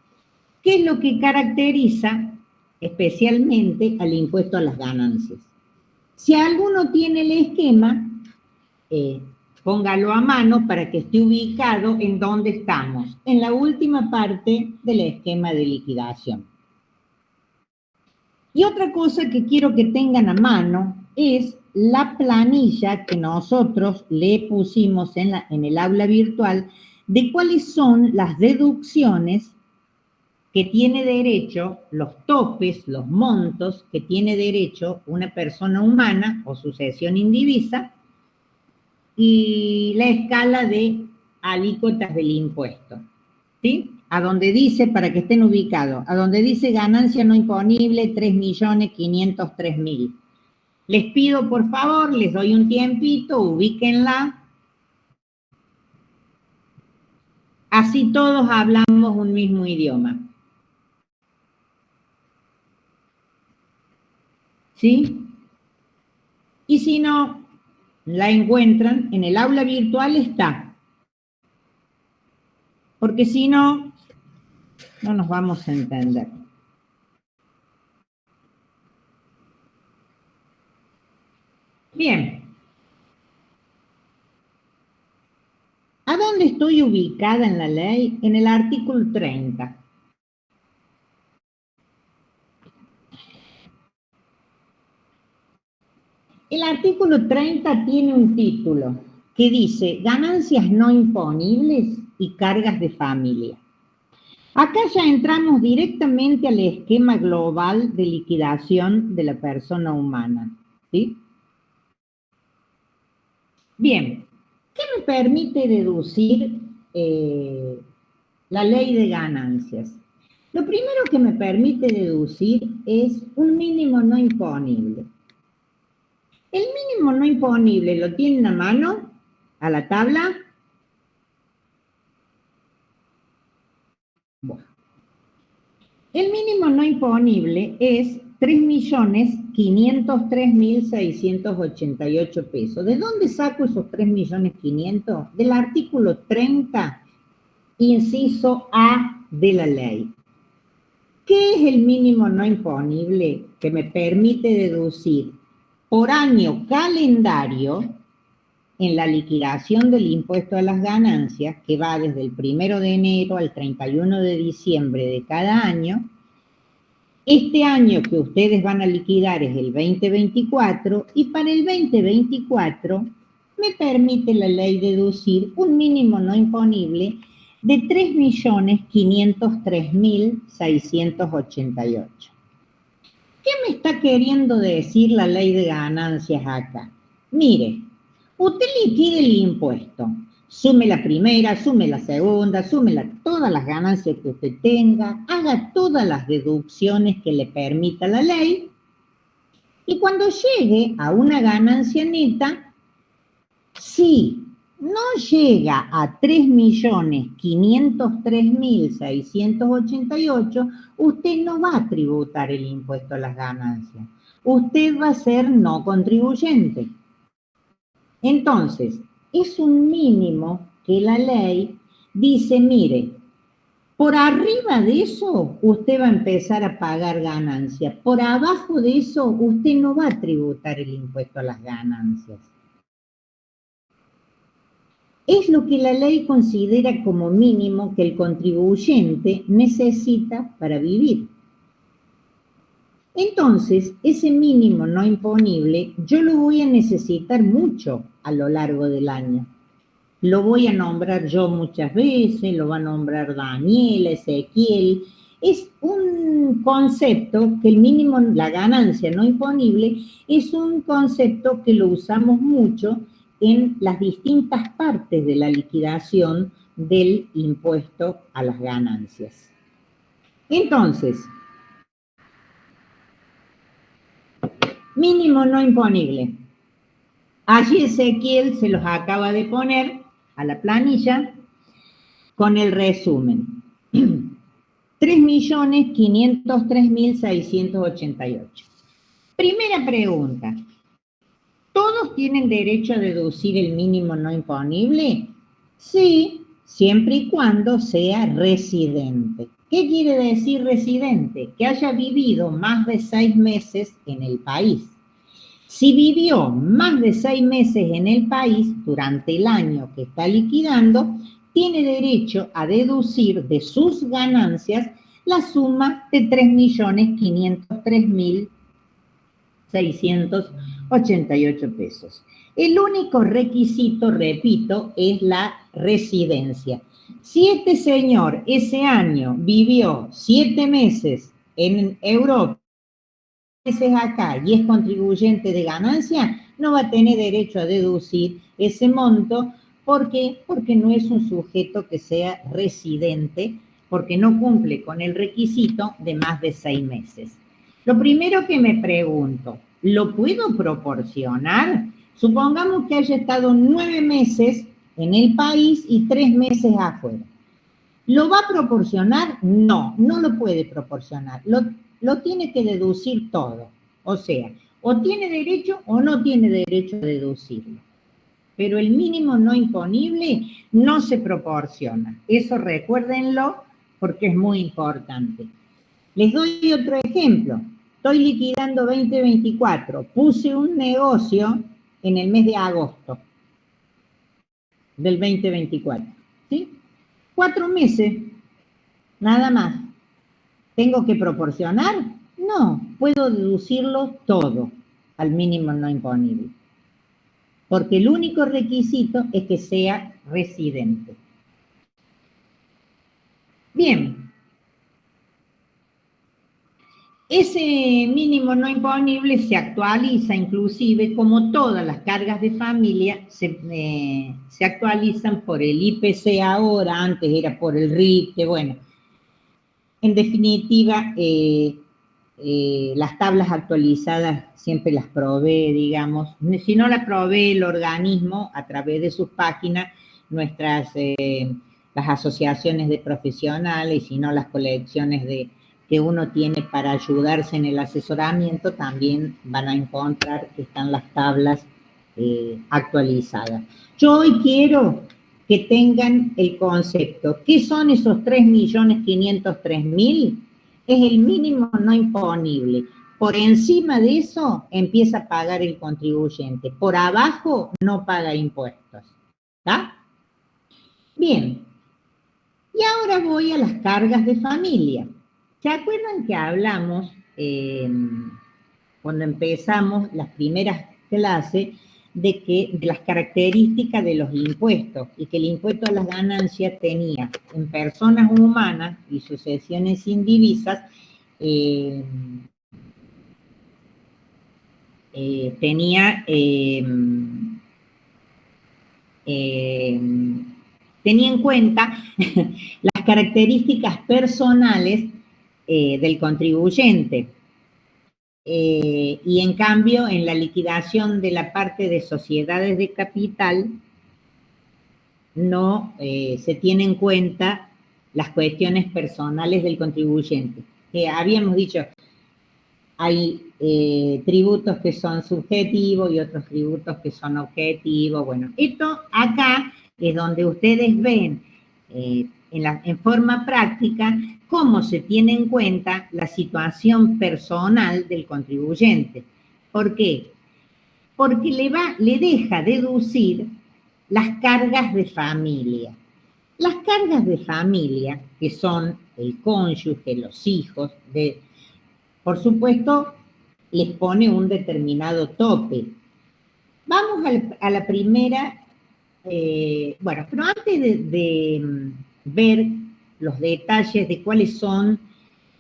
¿Qué es lo que caracteriza especialmente al impuesto a las ganancias? Si alguno tiene el esquema, póngalo a mano para que esté ubicado en dónde estamos, en la última parte del esquema de liquidación. Y otra cosa que quiero que tengan a mano es la planilla que nosotros le pusimos en el aula virtual de cuáles son las deducciones que tiene derecho, los topes, los montos que tiene derecho una persona humana o sucesión indivisa, y la escala de alícuotas del impuesto, ¿sí? A donde dice, para que estén ubicados, a donde dice ganancia no imponible, 3.503.000. Les pido, por favor, les doy un tiempito, ubíquenla. Así todos hablamos un mismo idioma. ¿Sí? Y si no la encuentran, en el aula virtual está. Porque si no, no nos vamos a entender. Bien. ¿A dónde estoy ubicada en la ley? En el artículo 30. El artículo 30 tiene un título que dice ganancias no imponibles y cargas de familia. Acá ya entramos directamente al esquema global de liquidación de la persona humana, ¿sí? Bien, ¿qué me permite deducir la ley de ganancias? Lo primero que me permite deducir es un mínimo no imponible. El mínimo no imponible, ¿lo tienen a mano? ¿A la tabla? Bueno. El mínimo no imponible es 3.503.688 pesos. ¿De dónde saco esos 3.500.000? Del artículo 30, inciso A de la ley. ¿Qué es el mínimo no imponible que me permite deducir por año calendario en la liquidación del impuesto a las ganancias, que va desde el 1 de enero al 31 de diciembre de cada año? Este año que ustedes van a liquidar es el 2024, y para el 2024 me permite la ley deducir un mínimo no imponible de 3.503.688. ¿Qué me está queriendo decir la ley de ganancias acá? Mire, usted liquide el impuesto, sume la primera, sume la segunda, sume todas las ganancias que usted tenga, haga todas las deducciones que le permita la ley, y cuando llegue a una ganancia neta, si no llega a 3.503.688, usted no va a tributar el impuesto a las ganancias. Usted va a ser no contribuyente. Entonces, es un mínimo que la ley dice, mire, por arriba de eso usted va a empezar a pagar ganancias. Por abajo de eso usted no va a tributar el impuesto a las ganancias. Es lo que la ley considera como mínimo que el contribuyente necesita para vivir. Entonces, ese mínimo no imponible yo lo voy a necesitar mucho a lo largo del año. Lo voy a nombrar yo muchas veces, lo va a nombrar Daniel, Ezequiel. Es un concepto que el mínimo, la ganancia no imponible, es un concepto que lo usamos mucho en las distintas partes de la liquidación del impuesto a las ganancias. Entonces, mínimo no imponible. Allí Ezequiel se los acaba de poner a la planilla con el resumen. 3.503.688. Primera pregunta. ¿Todos tienen derecho a deducir el mínimo no imponible? Sí, siempre y cuando sea residente. ¿Qué quiere decir residente? Que haya vivido más de 6 meses en el país. Si vivió más de 6 meses en el país durante el año que está liquidando, tiene derecho a deducir de sus ganancias la suma de 3.503.688 pesos. El único requisito, repito, es la residencia. Si este señor ese año vivió 7 meses en Europa, meses acá y es contribuyente de ganancia, no va a tener derecho a deducir ese monto. ¿Por qué? Porque no es un sujeto que sea residente, porque no cumple con el requisito de más de 6 meses. Lo primero que me pregunto, ¿lo puedo proporcionar? Supongamos que haya estado 9 meses en el país y 3 meses afuera. ¿Lo va a proporcionar? No, no lo puede proporcionar. Lo tiene que deducir todo. O sea, o tiene derecho o no tiene derecho a deducirlo. Pero el mínimo no imponible no se proporciona. Eso recuérdenlo porque es muy importante. Les doy otro ejemplo. Estoy liquidando 2024. Puse un negocio en el mes de agosto del 2024. ¿Sí? 4 meses, nada más. ¿Tengo que proporcionar? No, puedo deducirlo todo al mínimo no imponible. Porque el único requisito es que sea residente. Bien. Ese mínimo no imponible se actualiza, inclusive, como todas las cargas de familia, se actualizan por el IPC ahora, antes era por el RIC, que bueno. En definitiva, las tablas actualizadas siempre las provee, digamos. Si no las provee el organismo a través de sus páginas, las asociaciones de profesionales, y si no las colecciones de que uno tiene para ayudarse en el asesoramiento, también van a encontrar que están las tablas actualizadas. Yo hoy quiero que tengan el concepto. ¿Qué son esos 3.503.000? Es el mínimo no imponible. Por encima de eso empieza a pagar el contribuyente. Por abajo no paga impuestos. ¿Está? Bien. Y ahora voy a las cargas de familia. ¿Se acuerdan que hablamos cuando empezamos las primeras clases de las características de los impuestos y que el impuesto a las ganancias tenía en personas humanas y sucesiones indivisas tenía en cuenta las características personales del contribuyente. Y en cambio, en la liquidación de la parte de sociedades de capital, no se tienen en cuenta las cuestiones personales del contribuyente. Habíamos dicho, hay tributos que son subjetivos y otros tributos que son objetivos. Bueno, esto acá es donde ustedes ven en forma práctica cómo se tiene en cuenta la situación personal del contribuyente. ¿Por qué? Porque le deja deducir las cargas de familia. Las cargas de familia, que son el cónyuge, los hijos, por supuesto, les pone un determinado tope. Vamos a la primera, bueno, pero antes de ver los detalles de cuáles son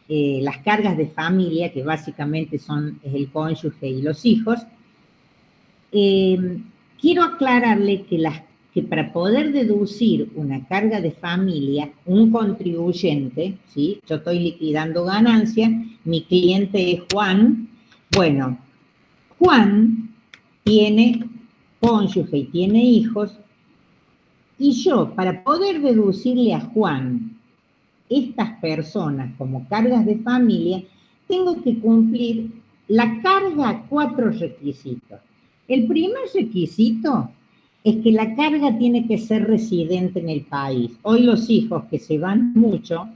las cargas de familia, que básicamente es el cónyuge y los hijos, quiero aclararle que para poder deducir una carga de familia, un contribuyente, ¿sí? Yo estoy liquidando ganancia, mi cliente es Juan. Bueno, Juan tiene cónyuge y tiene hijos, y yo, para poder deducirle a Juan estas personas como cargas de familia, tengo que cumplir la carga 4 requisitos. El primer requisito es que la carga tiene que ser residente en el país. Hoy los hijos que se van mucho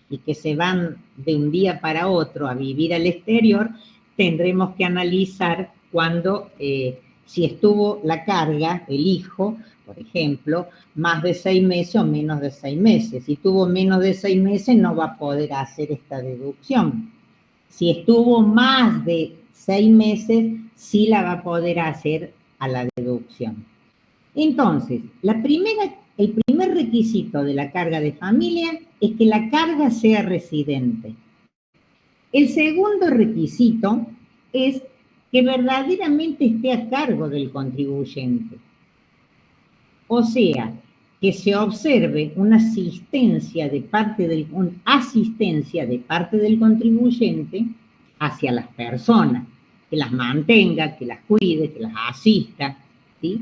y que se van de un día para otro a vivir al exterior, tendremos que analizar cuando, si estuvo la carga, el hijo, por ejemplo, más de 6 meses o menos de 6 meses. Si tuvo menos de 6 meses, no va a poder hacer esta deducción. Si estuvo más de 6 meses, sí la va a poder hacer a la deducción. Entonces, el primer requisito de la carga de familia es que la carga sea residente. El segundo requisito es que verdaderamente esté a cargo del contribuyente. O sea, que se observe una asistencia de parte del contribuyente hacia las personas, que las mantenga, que las cuide, que las asista, ¿sí?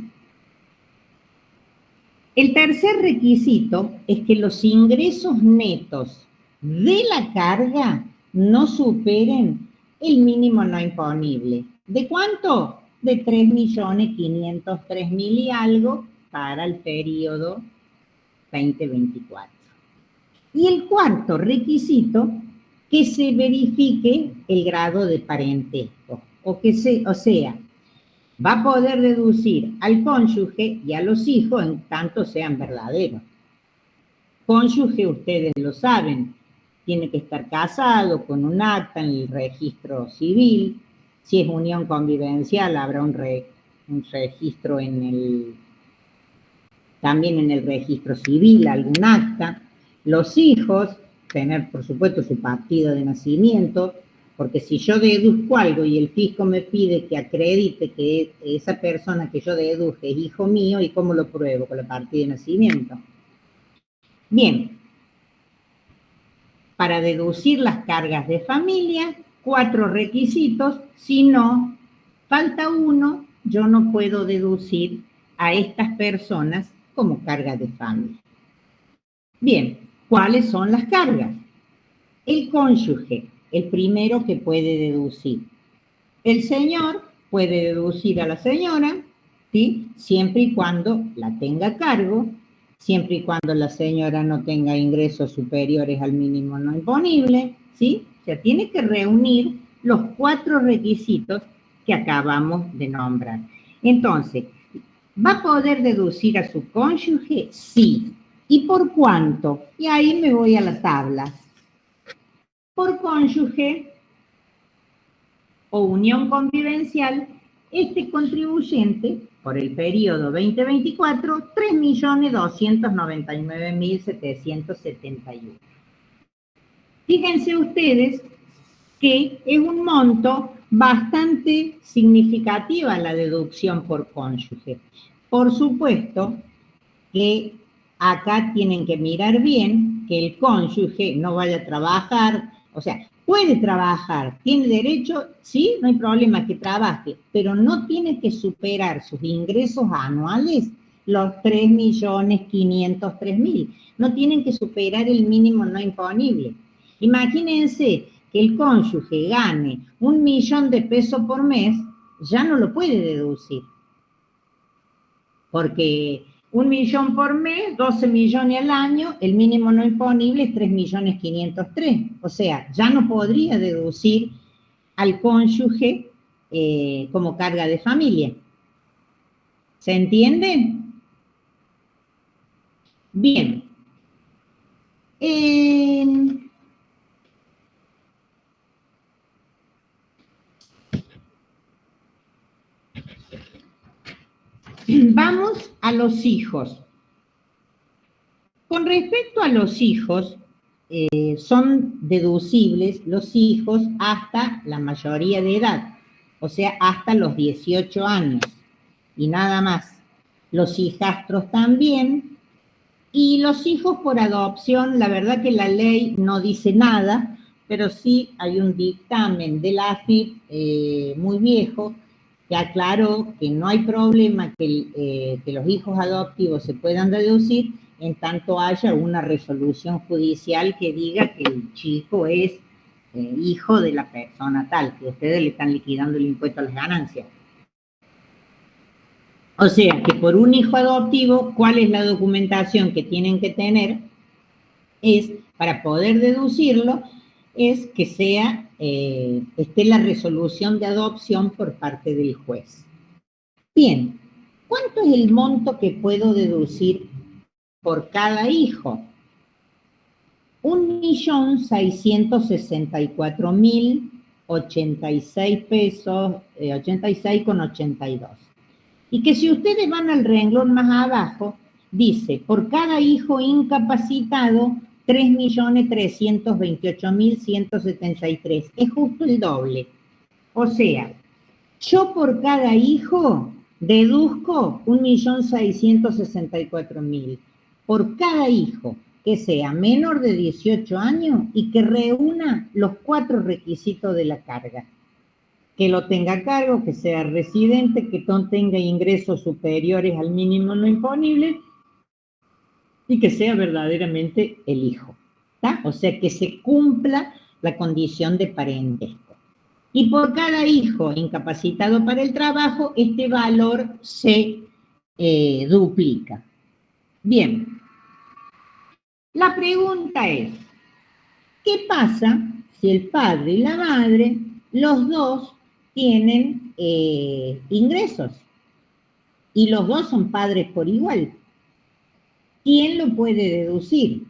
El tercer requisito es que los ingresos netos de la carga no superen el mínimo no imponible. ¿De cuánto? De 3.503.000 y algo para el periodo 2024. Y el cuarto requisito, que se verifique el grado de parentesco, o sea, va a poder deducir al cónyuge y a los hijos en tanto sean verdaderos. Cónyuge, ustedes lo saben, tiene que estar casado con un acta en el registro civil. Si es unión convivencial, habrá un registro también en el registro civil, algún acta. Los hijos, tener por supuesto su partida de nacimiento, porque si yo deduzco algo y el fisco me pide que acredite que esa persona que yo deduje es hijo mío, ¿y cómo lo pruebo? Con la partida de nacimiento. Bien, para deducir las cargas de familia, 4 requisitos, si no, falta uno, yo no puedo deducir a estas personas como carga de familia. Bien, ¿cuáles son las cargas? El cónyuge, el primero que puede deducir. El señor puede deducir a la señora, ¿sí? Siempre y cuando la tenga a cargo, siempre y cuando la señora no tenga ingresos superiores al mínimo no imponible, ¿sí? O sea, tiene que reunir los 4 requisitos que acabamos de nombrar. Entonces, ¿va a poder deducir a su cónyuge? Sí. ¿Y por cuánto? Y ahí me voy a la tabla. Por cónyuge o unión convivencial, este contribuyente, por el periodo 2024, 3.299.771. Fíjense ustedes que es un monto bastante significativa la deducción por cónyuge. Por supuesto que acá tienen que mirar bien que el cónyuge no vaya a trabajar, o sea, puede trabajar, tiene derecho, sí, no hay problema que trabaje, pero no tiene que superar sus ingresos anuales los 3.503.000. No tienen que superar el mínimo no imponible. Imagínense que el cónyuge gane 1.000.000 de pesos por mes, ya no lo puede deducir. Porque 1.000.000 por mes, 12 millones al año, el mínimo no imponible es 3.503.000. O sea, ya no podría deducir al cónyuge como carga de familia. ¿Se entiende? Bien. Vamos a los hijos. Con respecto a los hijos, son deducibles los hijos hasta la mayoría de edad, o sea, hasta los 18 años, y nada más. Los hijastros también, y los hijos por adopción, la verdad que la ley no dice nada, pero sí hay un dictamen de la AFIP muy viejo que aclaró que no hay problema que los hijos adoptivos se puedan deducir en tanto haya una resolución judicial que diga que el chico es hijo de la persona tal, que ustedes le están liquidando el impuesto a las ganancias. O sea, que por un hijo adoptivo, ¿cuál es la documentación que tienen que tener? Es, para poder deducirlo, es que sea, esté la resolución de adopción por parte del juez. Bien, ¿cuánto es el monto que puedo deducir por cada hijo? 1.664.086 pesos, 86,82. Y que si ustedes van al renglón más abajo, dice, por cada hijo incapacitado, 3.328.173. Es justo el doble. O sea, yo por cada hijo deduzco 1.664.000. Por cada hijo que sea menor de 18 años y que reúna los 4 requisitos de la carga. Que lo tenga a cargo, que sea residente, que no tenga ingresos superiores al mínimo no imponible y que sea verdaderamente el hijo, ¿tá? O sea, que se cumpla la condición de parentesco. Y por cada hijo incapacitado para el trabajo, este valor se duplica. Bien. La pregunta es, ¿qué pasa si el padre y la madre, los dos, tienen ingresos y los dos son padres por igual? ¿Quién lo puede deducir?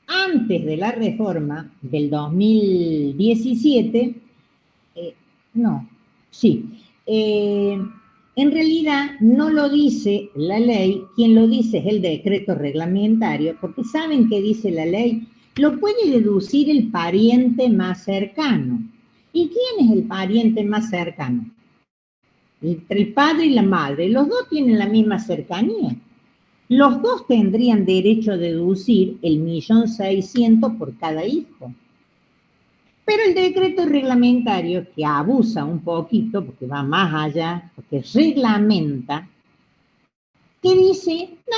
Antes de la reforma del 2017, en realidad no lo dice la ley, quien lo dice es el decreto reglamentario, porque ¿saben qué dice la ley? Lo puede deducir el pariente más cercano. ¿Y quién es el pariente más cercano? Entre el padre y la madre, los dos tienen la misma cercanía. Los dos tendrían derecho a deducir el 1.600.000 por cada hijo. Pero el decreto reglamentario, que abusa un poquito, porque va más allá, porque reglamenta, que dice, no,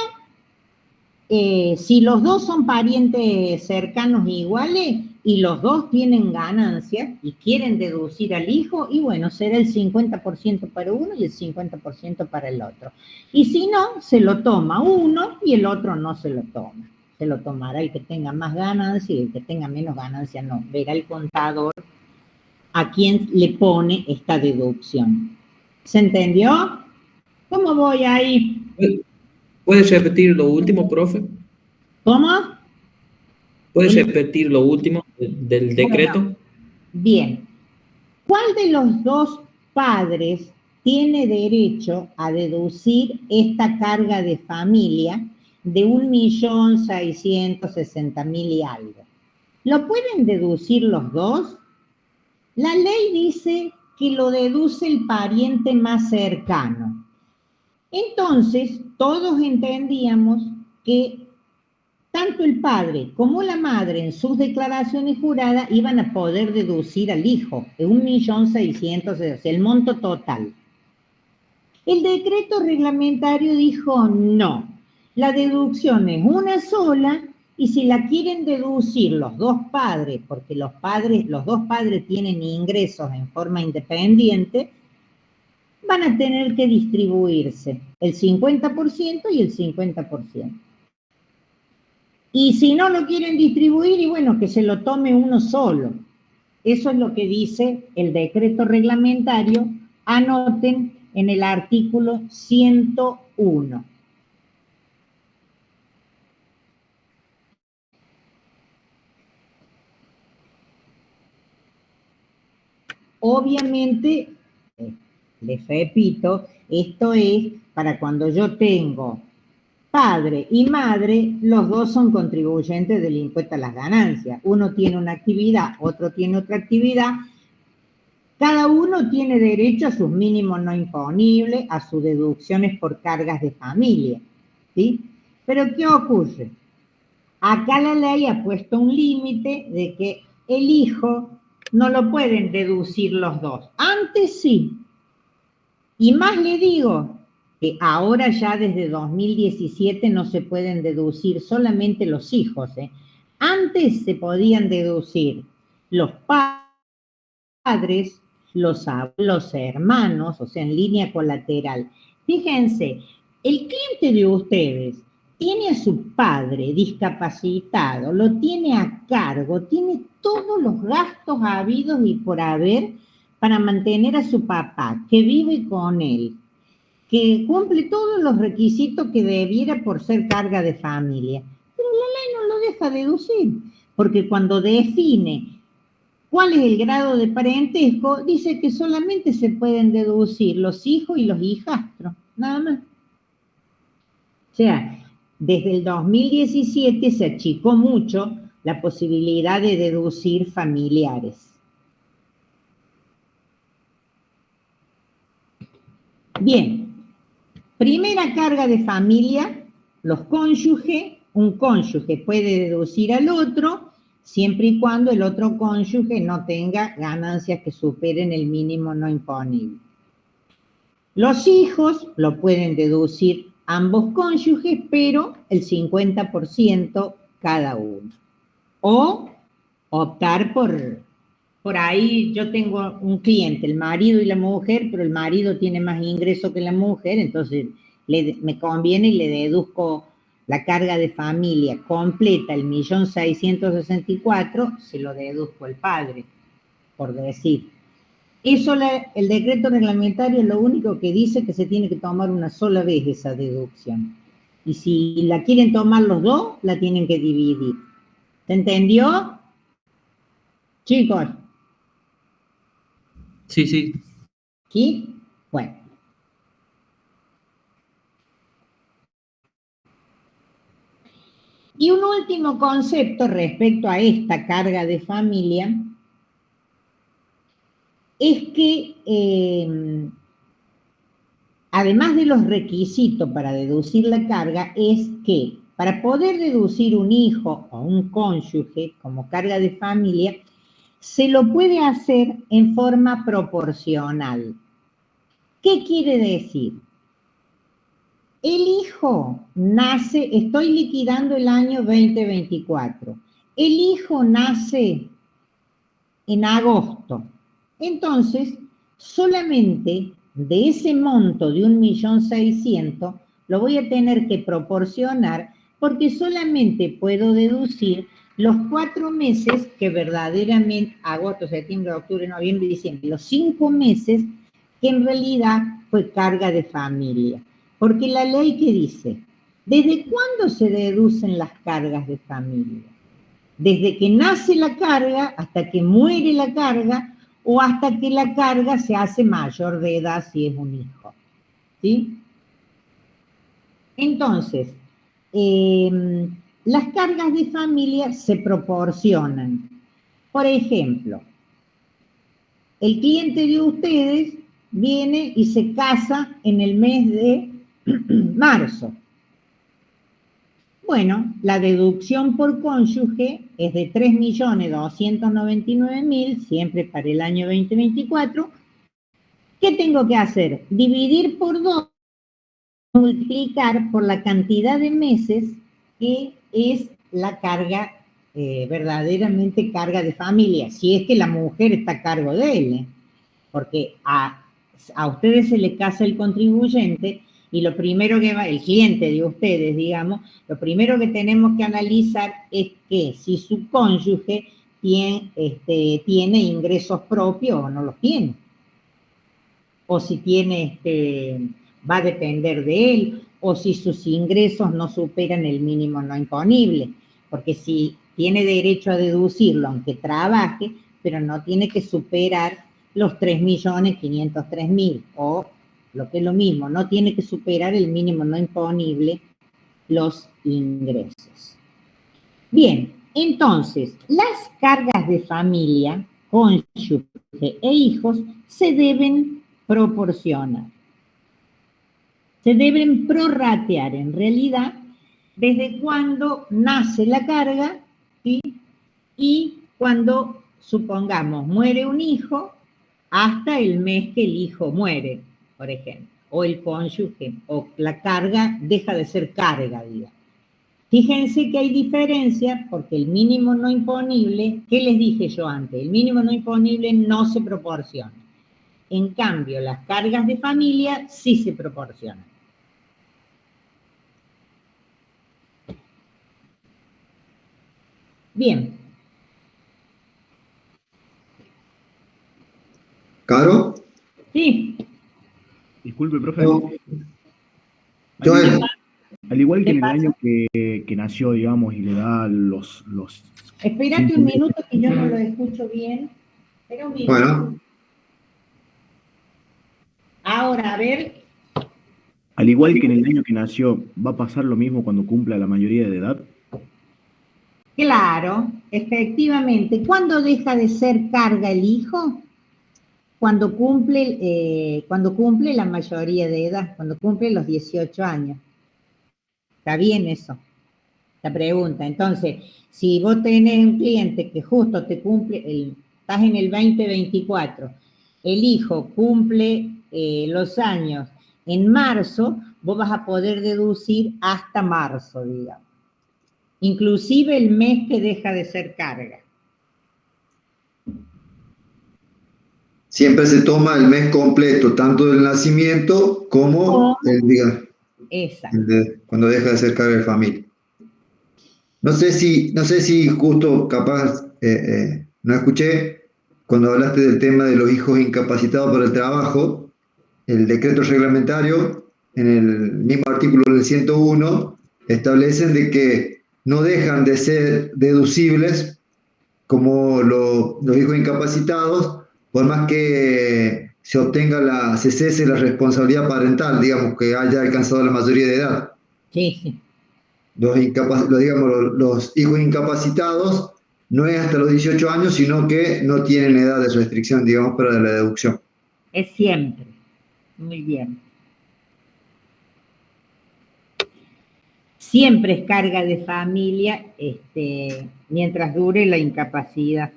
si los dos son parientes cercanos iguales, y los dos tienen ganancias y quieren deducir al hijo, y bueno, será el 50% para uno y el 50% para el otro. Y si no, se lo toma uno y el otro no se lo toma. Se lo tomará el que tenga más ganancia y el que tenga menos ganancia no. Verá el contador a quién le pone esta deducción. ¿Se entendió? ¿Cómo voy ahí? ¿Puedes repetir lo último, profe? ¿Cómo? ¿Puedes repetir lo último del decreto? Bueno, bien. ¿Cuál de los dos padres tiene derecho a deducir esta carga de familia de 1.660.000 y algo? ¿Lo pueden deducir los dos? La ley dice que lo deduce el pariente más cercano. Entonces, todos entendíamos que tanto el padre como la madre en sus declaraciones juradas iban a poder deducir al hijo de 1.600.000, o sea, el monto total. El decreto reglamentario dijo no, la deducción es una sola y si la quieren deducir los dos padres, porque los dos padres tienen ingresos en forma independiente, van a tener que distribuirse el 50% y el 50%. Y si no lo quieren distribuir, y bueno, que se lo tome uno solo. Eso es lo que dice el decreto reglamentario. Anoten en el artículo 101. Obviamente, les repito, esto es para cuando yo tengo padre y madre, los dos son contribuyentes del impuesto a las ganancias. Uno tiene una actividad, otro tiene otra actividad. Cada uno tiene derecho a sus mínimos no imponibles, a sus deducciones por cargas de familia, ¿sí? Pero ¿qué ocurre? Acá la ley ha puesto un límite de que el hijo no lo pueden deducir los dos. Antes sí. Y más le digo, que ahora ya desde 2017 no se pueden deducir solamente los hijos. Antes se podían deducir los padres, los hermanos, o sea, en línea colateral. Fíjense, el cliente de ustedes tiene a su padre discapacitado, lo tiene a cargo, tiene todos los gastos habidos y por haber para mantener a su papá, que vive con él, que cumple todos los requisitos que debiera por ser carga de familia. Pero la ley no lo deja deducir, porque cuando define cuál es el grado de parentesco, dice que solamente se pueden deducir los hijos y los hijastros, nada más. O sea, desde el 2017 se achicó mucho la posibilidad de deducir familiares. Bien, primera carga de familia, los cónyuges. Un cónyuge puede deducir al otro siempre y cuando el otro cónyuge no tenga ganancias que superen el mínimo no imponible. Los hijos lo pueden deducir ambos cónyuges, pero el 50% cada uno. O optar por ahí, yo tengo un cliente, el marido y la mujer, pero el marido tiene más ingreso que la mujer, entonces me conviene y le deduzco la carga de familia completa, el 1.664.000, se lo deduzco al padre, por decir. Eso el decreto reglamentario lo único que dice que se tiene que tomar una sola vez esa deducción. Y si la quieren tomar los dos, la tienen que dividir. ¿Se entendió? Chicos. Sí, sí. ¿Sí? Bueno. Y un último concepto respecto a esta carga de familia es que, además de los requisitos para deducir la carga, es que para poder deducir un hijo o un cónyuge como carga de familia, se lo puede hacer en forma proporcional. ¿Qué quiere decir? El hijo nace, estoy liquidando el año 2024, el hijo nace en agosto. Entonces, solamente de ese monto de 1.600.000 lo voy a tener que proporcionar porque solamente puedo deducir los 4 meses que verdaderamente, agosto, septiembre, octubre, noviembre, diciembre, los 5 meses que en realidad fue carga de familia. Porque la ley que dice, ¿desde cuándo se deducen las cargas de familia? Desde que nace la carga hasta que muere la carga o hasta que la carga se hace mayor de edad si es un hijo. ¿Sí? Entonces, las cargas de familia se proporcionan. Por ejemplo, el cliente de ustedes viene y se casa en el mes de marzo. Bueno, la deducción por cónyuge es de 3.299.000, siempre para el año 2024. ¿Qué tengo que hacer? Dividir por 2, multiplicar por la cantidad de meses que es la carga, verdaderamente carga de familia, si es que la mujer está a cargo de él, porque a ustedes se le casa el contribuyente y lo primero que va, el cliente de ustedes, digamos, lo primero que tenemos que analizar es que si su cónyuge tiene ingresos propios o no los tiene, o si tiene, va a depender de él, o si sus ingresos no superan el mínimo no imponible, porque si tiene derecho a deducirlo aunque trabaje, pero no tiene que superar los 3.503.000, o lo que es lo mismo, no tiene que superar el mínimo no imponible los ingresos. Bien, entonces, las cargas de familia, cónyuge e hijos se deben proporcionar. Se deben prorratear, en realidad, desde cuando nace la carga, ¿sí? Y cuando, supongamos, muere un hijo, hasta el mes que el hijo muere, por ejemplo, o el cónyuge, o la carga deja de ser carga, digamos. Fíjense que hay diferencia porque el mínimo no imponible, ¿qué les dije yo antes? El mínimo no imponible no se proporciona. En cambio, las cargas de familia sí se proporcionan. Bien. ¿Caro? Sí. Disculpe, profe. No. Joel. Al igual que en el año que nació, digamos, y le da los... Espérate un minuto que yo no lo escucho bien. Espera un minuto. Bueno. Ahora, a ver. Al igual que en el año que nació, ¿va a pasar lo mismo cuando cumpla la mayoría de edad? Claro, efectivamente. ¿Cuándo deja de ser carga el hijo? Cuando cumple la mayoría de edad, cuando cumple los 18 años. Está bien eso, la pregunta. Entonces, si vos tenés un cliente que justo te cumple, estás en el 2024, el hijo cumple los años en marzo, vos vas a poder deducir hasta marzo, digamos. Inclusive el mes que deja de ser carga. Siempre se toma el mes completo, tanto del nacimiento como cuando deja de ser carga de familia. No sé si justo capaz no escuché cuando hablaste del tema de los hijos incapacitados por el trabajo, el decreto reglamentario, en el mismo artículo del 101, establecen de que no dejan de ser deducibles como los hijos incapacitados, por más que se cese la responsabilidad parental, digamos, que haya alcanzado la mayoría de edad. Sí. Los hijos incapacitados no es hasta los 18 años, sino que no tienen edad de restricción, digamos, para la deducción. Es siempre. Muy bien. Siempre es carga de familia, mientras dure la incapacidad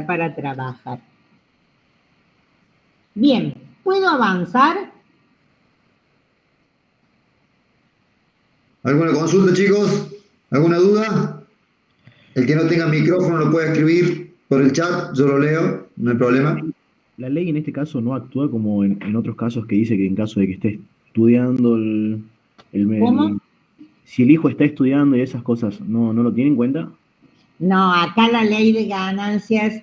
para trabajar. Bien, ¿puedo avanzar? ¿Alguna consulta, chicos? ¿Alguna duda? El que no tenga micrófono lo puede escribir por el chat, yo lo leo, no hay problema. La ley en este caso no actúa como en otros casos que dice que en caso de que esté estudiando ¿Cómo? si el hijo está estudiando y esas cosas, ¿no lo tiene en cuenta? No, acá la ley de ganancias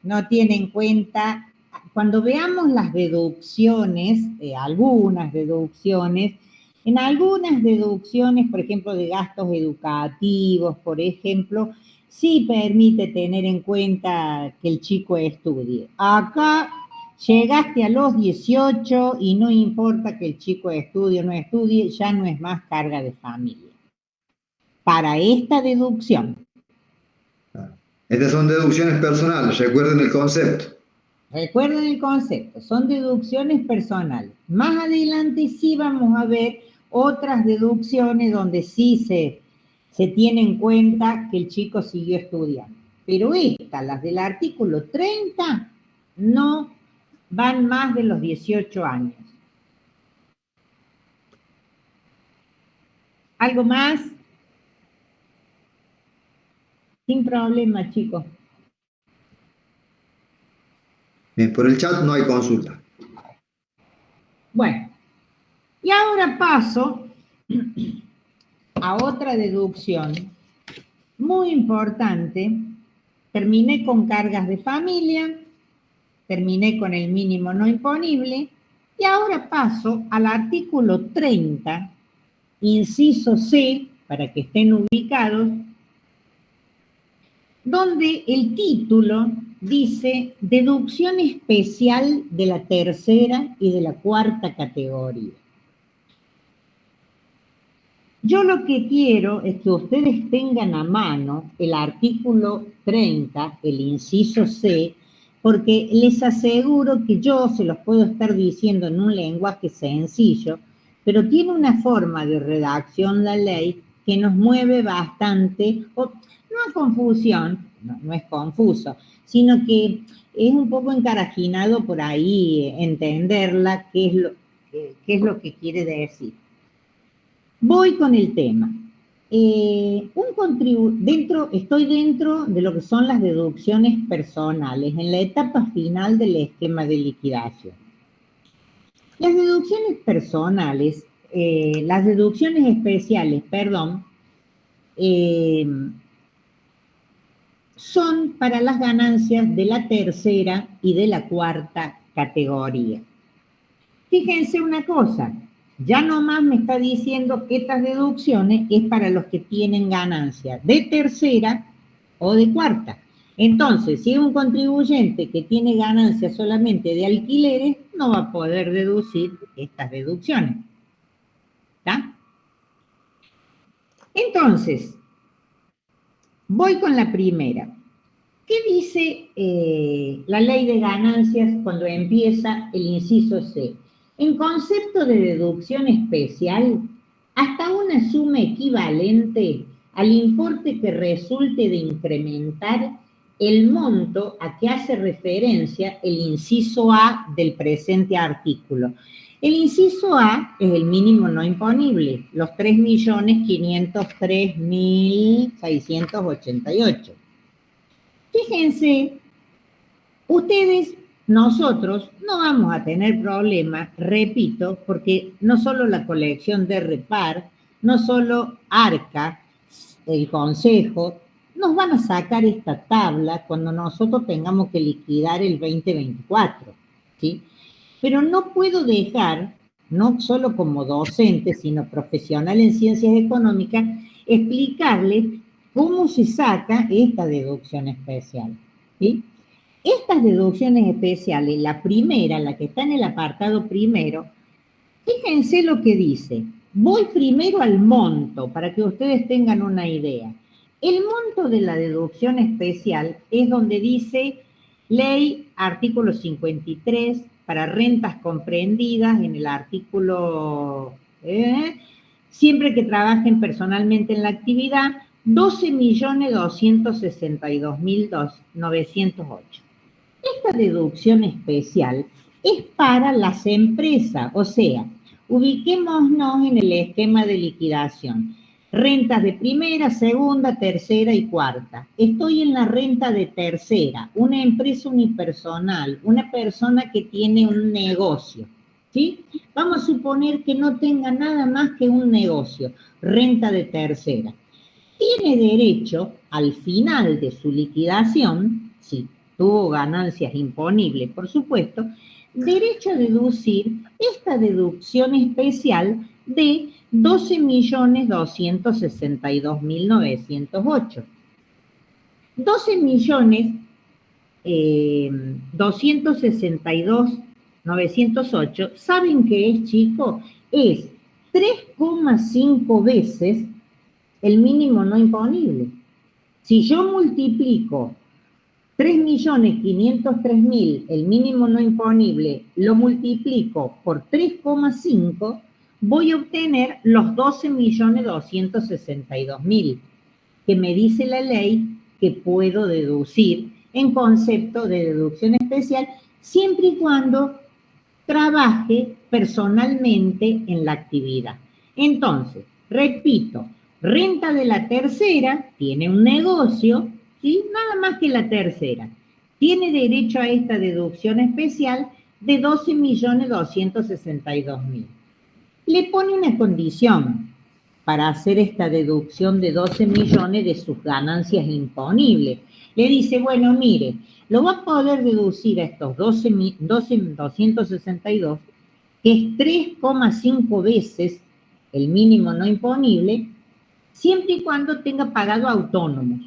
no tiene en cuenta, cuando veamos las deducciones, algunas deducciones, en algunas deducciones, por ejemplo, de gastos educativos, por ejemplo, sí permite tener en cuenta que el chico estudie. Acá llegaste a los 18 y no importa que el chico estudie o no estudie, ya no es más carga de familia. Para esta deducción. Estas son deducciones personales, recuerden el concepto. Recuerden el concepto, son deducciones personales. Más adelante sí vamos a ver otras deducciones donde sí se tiene en cuenta que el chico siguió estudiando. Pero estas, las del artículo 30, no van más de los 18 años. ¿Algo más? Sin problema, chicos. Bien, por el chat no hay consulta. Bueno, y ahora paso a otra deducción muy importante. Terminé con cargas de familia, terminé con el mínimo no imponible, y ahora paso al artículo 30, inciso C, para que estén ubicados, donde el título dice deducción especial de la tercera y de la cuarta categoría. Yo lo que quiero es que ustedes tengan a mano el artículo 30, el inciso C, porque les aseguro que yo se los puedo estar diciendo en un lenguaje sencillo, pero tiene una forma de redacción la ley que nos mueve bastante, no a confusión, no es confuso, sino que es un poco encarajinado por ahí entenderla, qué es lo que quiere decir. Voy con el tema. Estoy dentro de lo que son las deducciones personales, en la etapa final del esquema de liquidación. Las deducciones personales, las deducciones especiales, perdón, son para las ganancias de la tercera y de la cuarta categoría. Fíjense una cosa, ya nomás me está diciendo que estas deducciones es para los que tienen ganancias de tercera o de cuarta. Entonces, si es un contribuyente que tiene ganancias solamente de alquileres, no va a poder deducir estas deducciones. ¿Está? Entonces, voy con la primera. ¿Qué dice la ley de ganancias cuando empieza el inciso C? En concepto de deducción especial, hasta una suma equivalente al importe que resulte de incrementar el monto a que hace referencia el inciso A del presente artículo. El inciso A es el mínimo no imponible, los 3.503.688. Fíjense, nosotros no vamos a tener problemas, repito, porque no solo la colección de Repar, no solo ARCA, el Consejo, nos van a sacar esta tabla cuando nosotros tengamos que liquidar el 2024, ¿sí? Pero no puedo dejar, no solo como docente, sino profesional en ciencias económicas, explicarles cómo se saca esta deducción especial, ¿sí? Estas deducciones especiales, la primera, la que está en el apartado primero, fíjense lo que dice. Voy primero al monto, para que ustedes tengan una idea. El monto de la deducción especial es donde dice ley artículo 53 para rentas comprendidas en el artículo, siempre que trabajen personalmente en la actividad, 12.262.908. Esta deducción especial es para las empresas, o sea, ubiquémonos en el esquema de liquidación. rentas de primera, segunda, tercera y cuarta. Estoy en la renta de tercera, una empresa unipersonal, una persona que tiene un negocio, ¿sí? Vamos a suponer que no tenga nada más que un negocio, renta de tercera. Tiene derecho, al final de su liquidación, si tuvo ganancias imponibles, por supuesto, derecho a deducir esta deducción especial de 12.262.908. 12.262.908, ¿saben qué es, chicos? Es 3,5 veces el mínimo no imponible. Si yo multiplico 3.503.000, el mínimo no imponible, lo multiplico por 3,5, voy a obtener los 12.262.000, que me dice la ley que puedo deducir en concepto de deducción especial, siempre y cuando trabaje personalmente en la actividad. Entonces, repito, renta de la tercera, tiene un negocio, ¿sí? Nada más que la tercera. Tiene derecho a esta deducción especial de 12.262.000. Le pone una condición para hacer esta deducción de 12 millones de sus ganancias imponibles. Le dice, bueno, mire, lo va a poder deducir a estos 12.262, que es 3,5 veces el mínimo no imponible, siempre y cuando tenga pagado autónomos,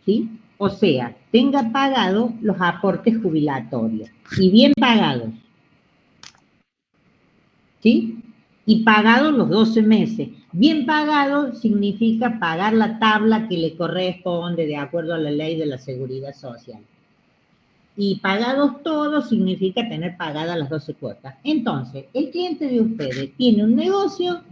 ¿sí? O sea, tenga pagado los aportes jubilatorios, y bien pagados, ¿sí? Y pagados los 12 meses. Bien pagado significa pagar la tabla que le corresponde de acuerdo a la ley de la Seguridad Social. Y pagados todos significa tener pagadas las 12 cuotas. Entonces, el cliente de ustedes tiene un negocio,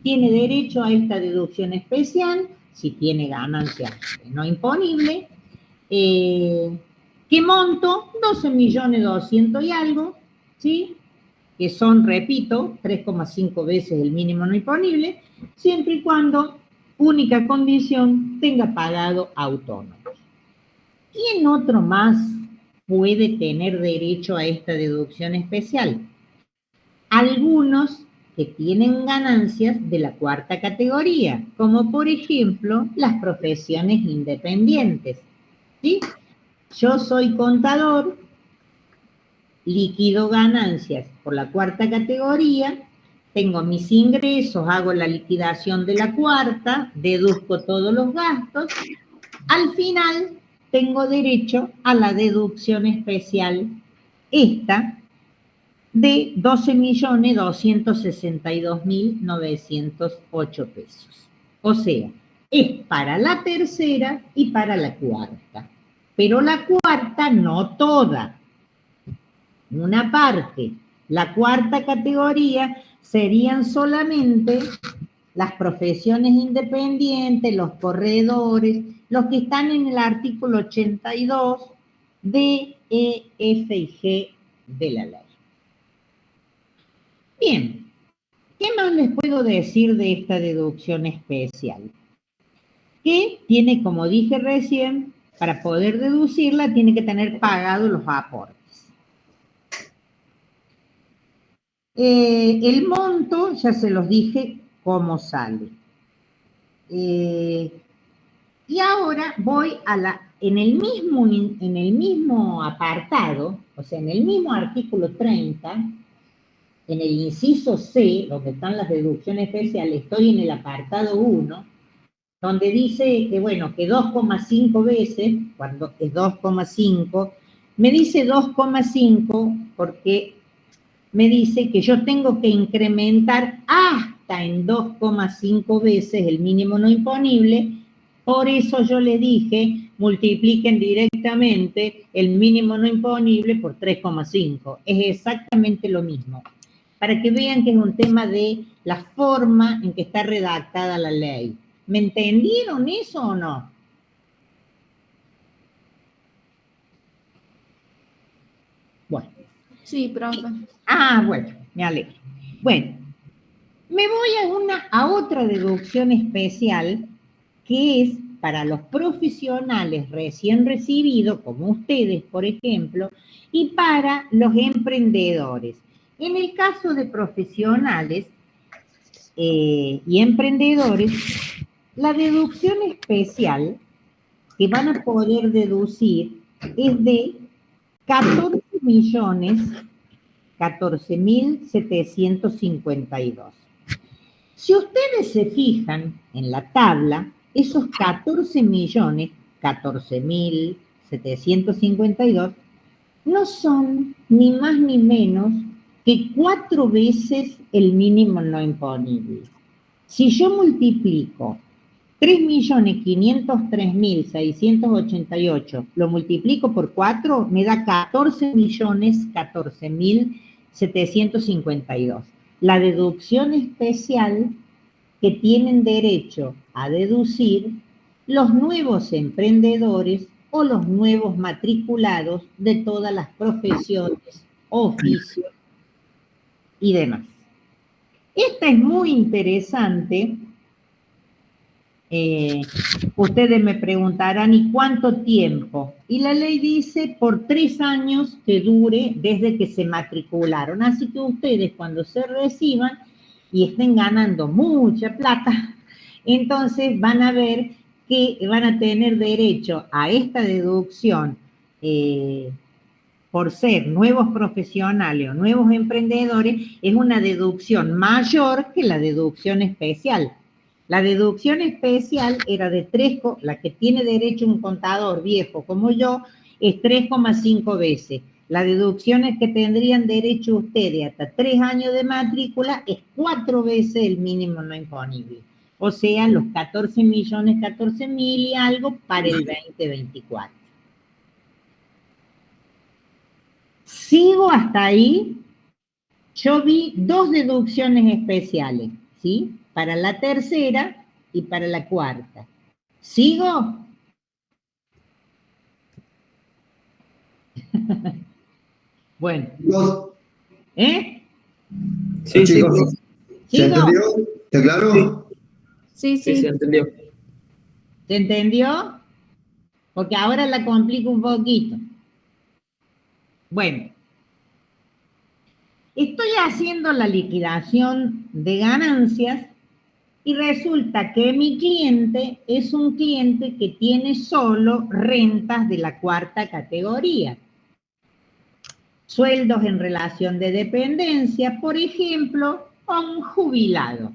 tiene derecho a esta deducción especial, si tiene ganancias no imponible. ¿Qué monto? 12.200.000 y algo, ¿sí? Que son, repito, 3,5 veces el mínimo no imponible, siempre y cuando, única condición, tenga pagado autónomo. ¿Quién otro más puede tener derecho a esta deducción especial? Algunos que tienen ganancias de la cuarta categoría, como por ejemplo las profesiones independientes, ¿sí? Yo soy contador, liquido ganancias por la cuarta categoría, tengo mis ingresos, hago la liquidación de la cuarta, deduzco todos los gastos, al final tengo derecho a la deducción especial esta de 12.262.908 pesos. O sea, es para la tercera y para la cuarta. Pero la cuarta no toda, una parte. La cuarta categoría serían solamente las profesiones independientes, los corredores, los que están en el artículo 82 D, E, F y G de la ley. Bien, ¿qué más les puedo decir de esta deducción especial? Que tiene, como dije recién, para poder deducirla tiene que tener pagados los aportes. El monto, ya se los dije cómo sale. Y ahora voy en el mismo apartado, o sea, en el mismo artículo 30, en el inciso C, donde están las deducciones especiales, estoy en el apartado 1, donde dice que, bueno, que 2,5 veces, cuando es 2,5, me dice 2,5 porque me dice que yo tengo que incrementar hasta en 2,5 veces el mínimo no imponible. Por eso yo le dije, multipliquen directamente el mínimo no imponible por 3,5. Es exactamente lo mismo. Para que vean que es un tema de la forma en que está redactada la ley. ¿Me entendieron eso o no? Bueno. Sí, profe. Bueno, me alegro. Bueno, Me voy a otra deducción especial que es para los profesionales recién recibidos, como ustedes, por ejemplo, y para los emprendedores. En el caso de profesionales y emprendedores, la deducción especial que van a poder deducir es de 14.752. Si ustedes se fijan en la tabla, esos 14.752 no son ni más ni menos que 4 veces el mínimo no imponible. Si yo multiplico 3.503.688, lo multiplico por 4, me da 14.014.752. La deducción especial que tienen derecho a deducir los nuevos emprendedores o los nuevos matriculados de todas las profesiones, oficios y demás. Esta es muy interesante. Ustedes me preguntarán, ¿y cuánto tiempo? Y la ley dice por 3 años que dure desde que se matricularon. Así que ustedes cuando se reciban y estén ganando mucha plata, entonces van a ver que van a tener derecho a esta deducción por ser nuevos profesionales o nuevos emprendedores. Es una deducción mayor que la deducción especial. La deducción especial era de 3, la que tiene derecho un contador viejo como yo, es 3,5 veces. La deducción es que tendrían derecho ustedes hasta 3 años de matrícula, es 4 veces el mínimo no imponible. O sea, los 14.014.000 y algo para el 2024. Sigo hasta ahí. Yo vi 2 deducciones especiales, ¿sí? Para la tercera y para la cuarta. ¿Sigo? Bueno. ¿Eh? Sí, chicos, sí. ¿se entendió? ¿Está claro? Sí, Sí, se entendió. ¿Se entendió? Porque ahora la complico un poquito. Bueno. Estoy haciendo la liquidación de ganancias y resulta que mi cliente es un cliente que tiene solo rentas de la 4ª categoría. Sueldos en relación de dependencia, por ejemplo, a un jubilado,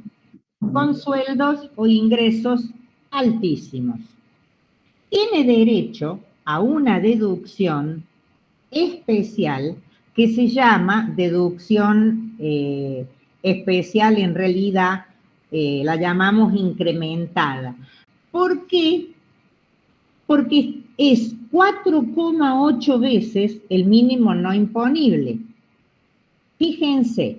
con sueldos o ingresos altísimos. Tiene derecho a una deducción especial que se llama deducción especial, en realidad la llamamos incrementada. ¿Por qué? Porque es 4,8 veces el mínimo no imponible. Fíjense,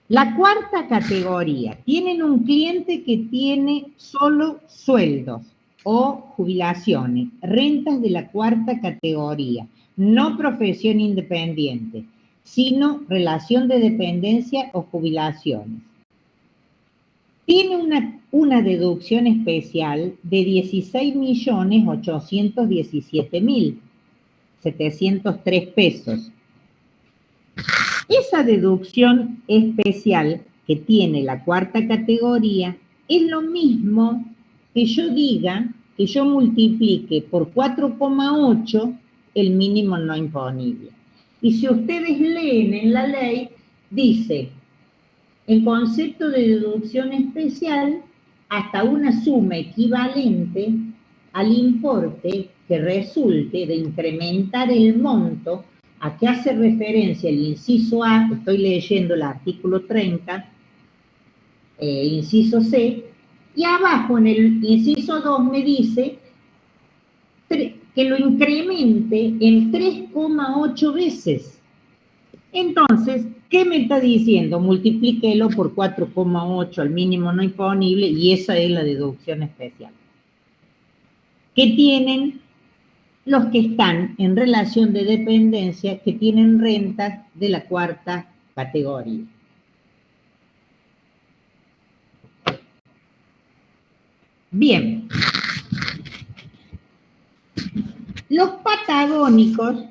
la 4ª categoría, tienen un cliente que tiene solo sueldos o jubilaciones, rentas de la 4ª categoría, no profesión independiente, sino relación de dependencia o jubilaciones. Tiene una deducción especial de 16.817.703 pesos. Esa deducción especial que tiene la 4ª categoría es lo mismo que yo diga que yo multiplique por 4,8 el mínimo no imponible. Y si ustedes leen en la ley, dice, el concepto de deducción especial hasta una suma equivalente al importe que resulte de incrementar el monto a que hace referencia el inciso A, estoy leyendo el artículo 30, inciso C, y abajo en el inciso 2 me dice que lo incremente en 3,8 veces. Entonces, ¿qué me está diciendo? Multiplíquelo por 4,8 al mínimo no imponible y esa es la deducción especial. ¿Qué tienen los que están en relación de dependencia, que tienen rentas de la 4ª categoría? Bien. Los patagónicos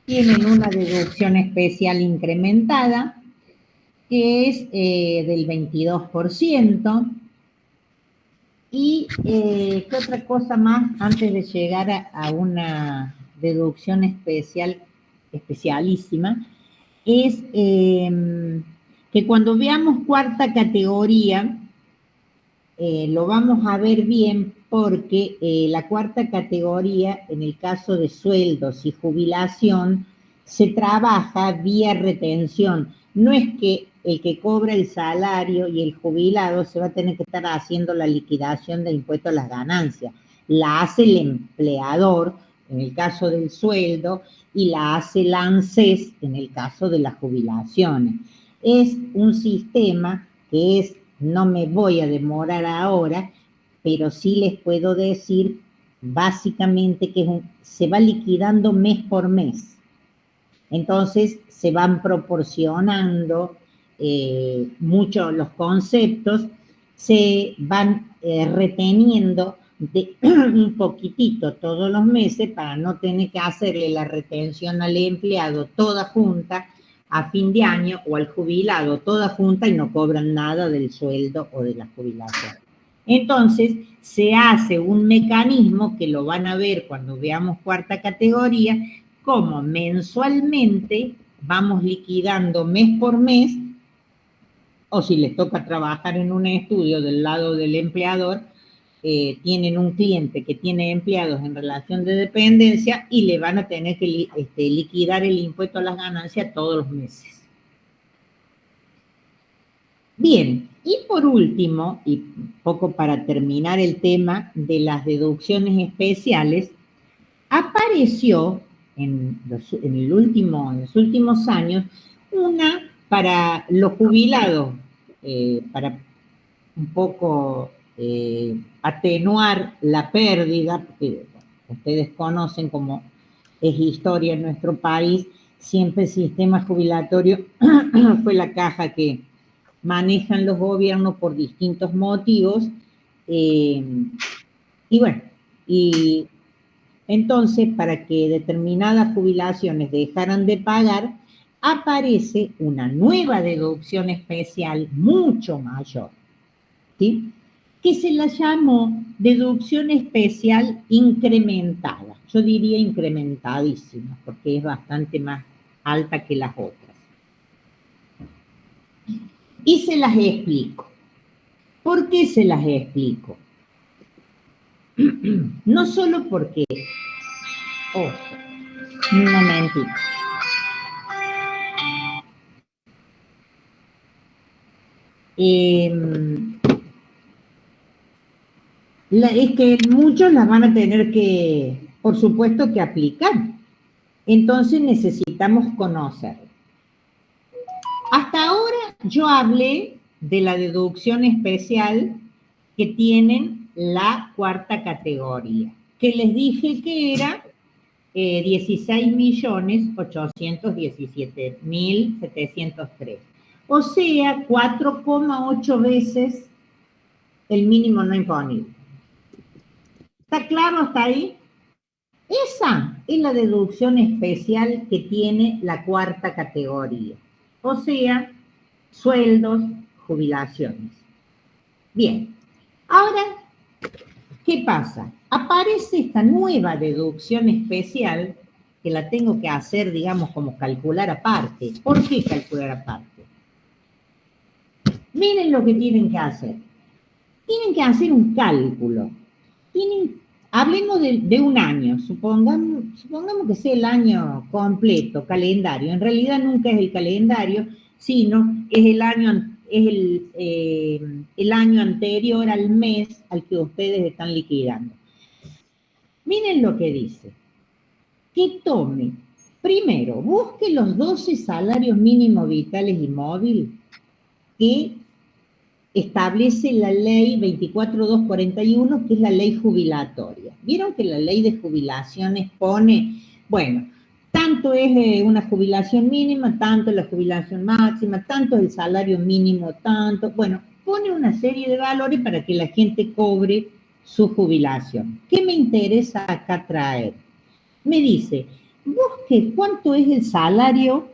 tienen una deducción especial incrementada, que es del 22%. Y ¿qué otra cosa más antes de llegar a una deducción especialísima? Es que cuando veamos cuarta categoría, lo vamos a ver bien porque la cuarta categoría, en el caso de sueldos y jubilación, se trabaja vía retención. No es que el que cobra el salario y el jubilado se va a tener que estar haciendo la liquidación del impuesto a las ganancias. La hace el empleador, en el caso del sueldo, y la hace el ANSES, en el caso de las jubilaciones. Es un sistema que es, no me voy a demorar ahora, pero sí les puedo decir básicamente que se va liquidando mes por mes. Entonces se van proporcionando mucho los conceptos, se van reteniendo un poquitito todos los meses para no tener que hacerle la retención al empleado toda junta a fin de año o al jubilado toda junta y no cobran nada del sueldo o de la jubilación. Entonces se hace un mecanismo que lo van a ver cuando veamos cuarta categoría, como mensualmente vamos liquidando mes por mes, o si les toca trabajar en un estudio del lado del empleador, tienen un cliente que tiene empleados en relación de dependencia y le van a tener que liquidar el impuesto a las ganancias todos los meses. Bien, y por último, y poco para terminar el tema de las deducciones especiales, apareció en los últimos años una para los jubilados, para un poco atenuar la pérdida, porque ustedes conocen cómo es historia en nuestro país, siempre el sistema jubilatorio fue la caja que manejan los gobiernos por distintos motivos, y bueno, y entonces para que determinadas jubilaciones dejaran de pagar, aparece una nueva deducción especial mucho mayor, ¿sí?, que se la llamó deducción especial incrementada. Yo diría incrementadísima, porque es bastante más alta que las otras. Y se las explico. ¿Por qué se las explico? No solo porque... un momentito. Es que muchos las van a tener que, por supuesto, que aplicar. Entonces necesitamos conocer. Hasta ahora yo hablé de la deducción especial que tienen la cuarta categoría, que les dije que era 16.817.703. O sea, 4,8 veces el mínimo no imponible. ¿Está claro hasta ahí? Esa es la deducción especial que tiene la cuarta categoría. O sea, sueldos, jubilaciones. Bien, ahora, ¿qué pasa? Aparece esta nueva deducción especial que la tengo que hacer, digamos, como calcular aparte. ¿Por qué calcular aparte? Miren lo que tienen que hacer. Tienen que hacer un cálculo. Hablemos de un año, supongamos que sea el año completo, calendario. En realidad nunca es el calendario, sino es el año anterior al mes al que ustedes están liquidando. Miren lo que dice. Que tome, primero, busque los 12 salarios mínimos vitales y móviles que establece la ley 24.241, que es la ley jubilatoria. ¿Vieron que la ley de jubilaciones pone, bueno, tanto es una jubilación mínima, tanto es la jubilación máxima, tanto es el salario mínimo, tanto, bueno, pone una serie de valores para que la gente cobre su jubilación. ¿Qué me interesa acá traer? Me dice, busque cuánto es el salario,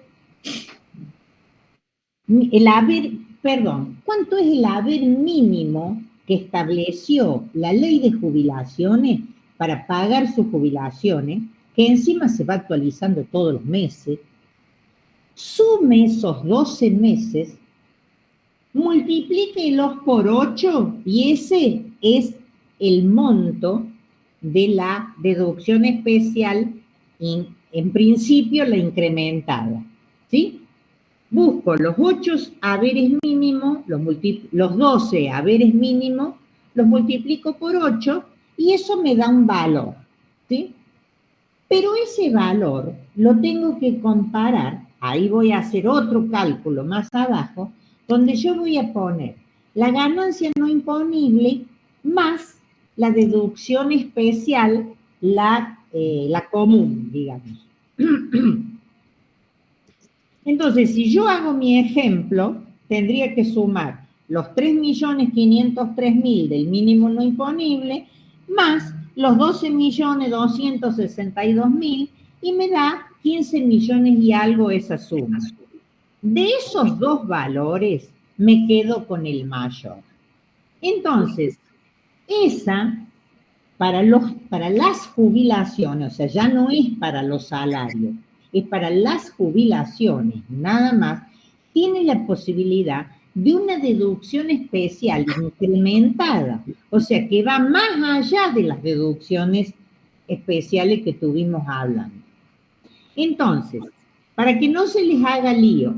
cuánto es el haber mínimo que estableció la ley de jubilaciones para pagar sus jubilaciones, que encima se va actualizando todos los meses. Sume esos 12 meses, multiplíquelos por 8 y ese es el monto de la deducción especial, en principio la incrementada, ¿sí? Busco los 8 haberes mínimos, los 12 haberes mínimos, los multiplico por 8 y eso me da un valor, ¿sí? Pero ese valor lo tengo que comparar, ahí voy a hacer otro cálculo más abajo, donde yo voy a poner la ganancia no imponible más la deducción especial, la común, digamos. Entonces, si yo hago mi ejemplo, tendría que sumar los 3.503.000 del mínimo no imponible más los 12.262.000 y me da 15 millones y algo esa suma. De esos dos valores me quedo con el mayor. Entonces, esa para las jubilaciones, o sea, ya no es para los salarios, es para las jubilaciones, nada más, tiene la posibilidad de una deducción especial incrementada, o sea, que va más allá de las deducciones especiales que tuvimos hablando. Entonces, para que no se les haga lío,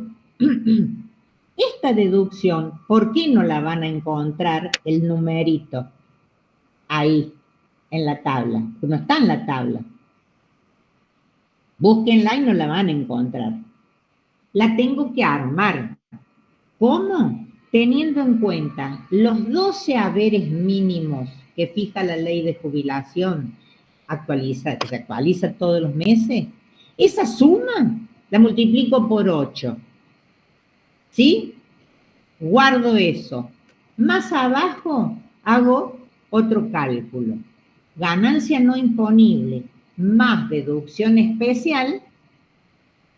esta deducción, ¿por qué no la van a encontrar el numerito ahí en la tabla? No está en la tabla. Búsquenla y no la van a encontrar. La tengo que armar. ¿Cómo? Teniendo en cuenta los 12 haberes mínimos que fija la ley de jubilación, que se actualiza todos los meses, esa suma la multiplico por 8. ¿Sí? Guardo eso. Más abajo hago otro cálculo. Ganancia no imponible más deducción especial,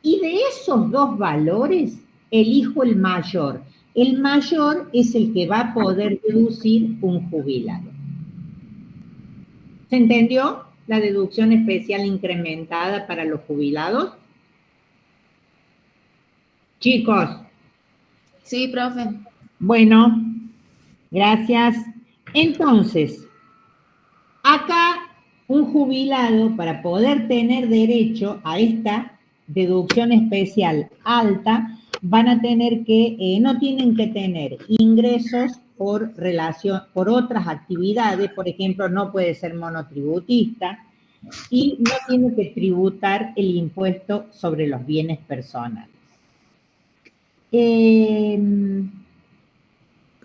y de esos dos valores elijo el mayor. El mayor es el que va a poder deducir un jubilado. ¿Se entendió? La deducción especial incrementada para los jubilados. Chicos. Sí, profe. Bueno, gracias. Entonces, acá un jubilado, para poder tener derecho a esta deducción especial alta, van a tener que, no tienen que tener ingresos por otras actividades, por ejemplo, no puede ser monotributista y no tiene que tributar el impuesto sobre los bienes personales.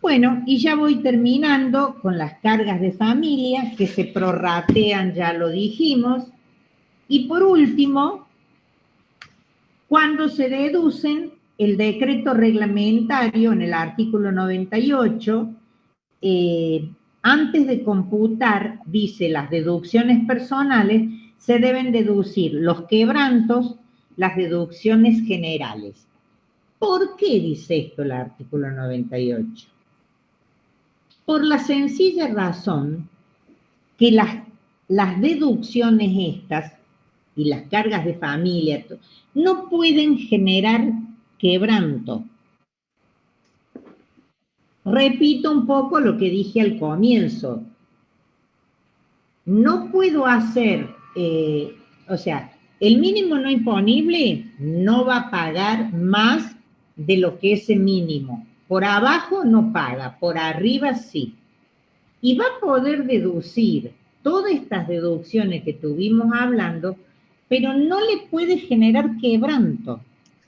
Bueno, y ya voy terminando con las cargas de familia que se prorratean, ya lo dijimos. Y por último, cuando se deducen, el decreto reglamentario en el artículo 98, antes de computar, dice, las deducciones personales, se deben deducir los quebrantos, las deducciones generales. ¿Por qué dice esto el artículo 98? Por la sencilla razón que las deducciones estas y las cargas de familia no pueden generar quebranto. Repito un poco lo que dije al comienzo. No puedo hacer, el mínimo no imponible no va a pagar más de lo que ese mínimo. Por abajo no paga, por arriba sí. Y va a poder deducir todas estas deducciones que estuvimos hablando, pero no le puede generar quebranto.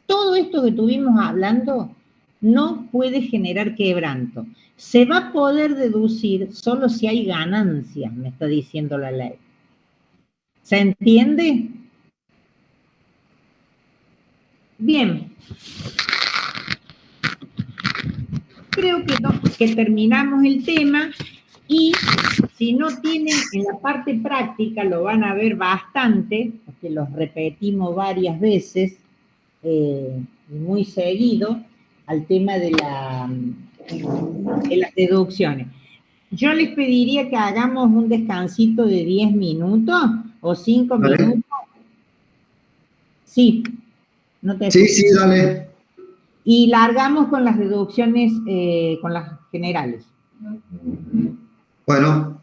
Todo esto que estuvimos hablando no puede generar quebranto. Se va a poder deducir solo si hay ganancias, me está diciendo la ley. ¿Se entiende? Bien. creo que terminamos el tema y si no tienen en la parte práctica, lo van a ver bastante, porque los repetimos varias veces, muy seguido, al tema de las deducciones. Yo les pediría que hagamos un descansito de 10 minutos o 5 minutos. Sí, no te Sí, sí, dale. Y largamos con las deducciones, con las generales. Bueno.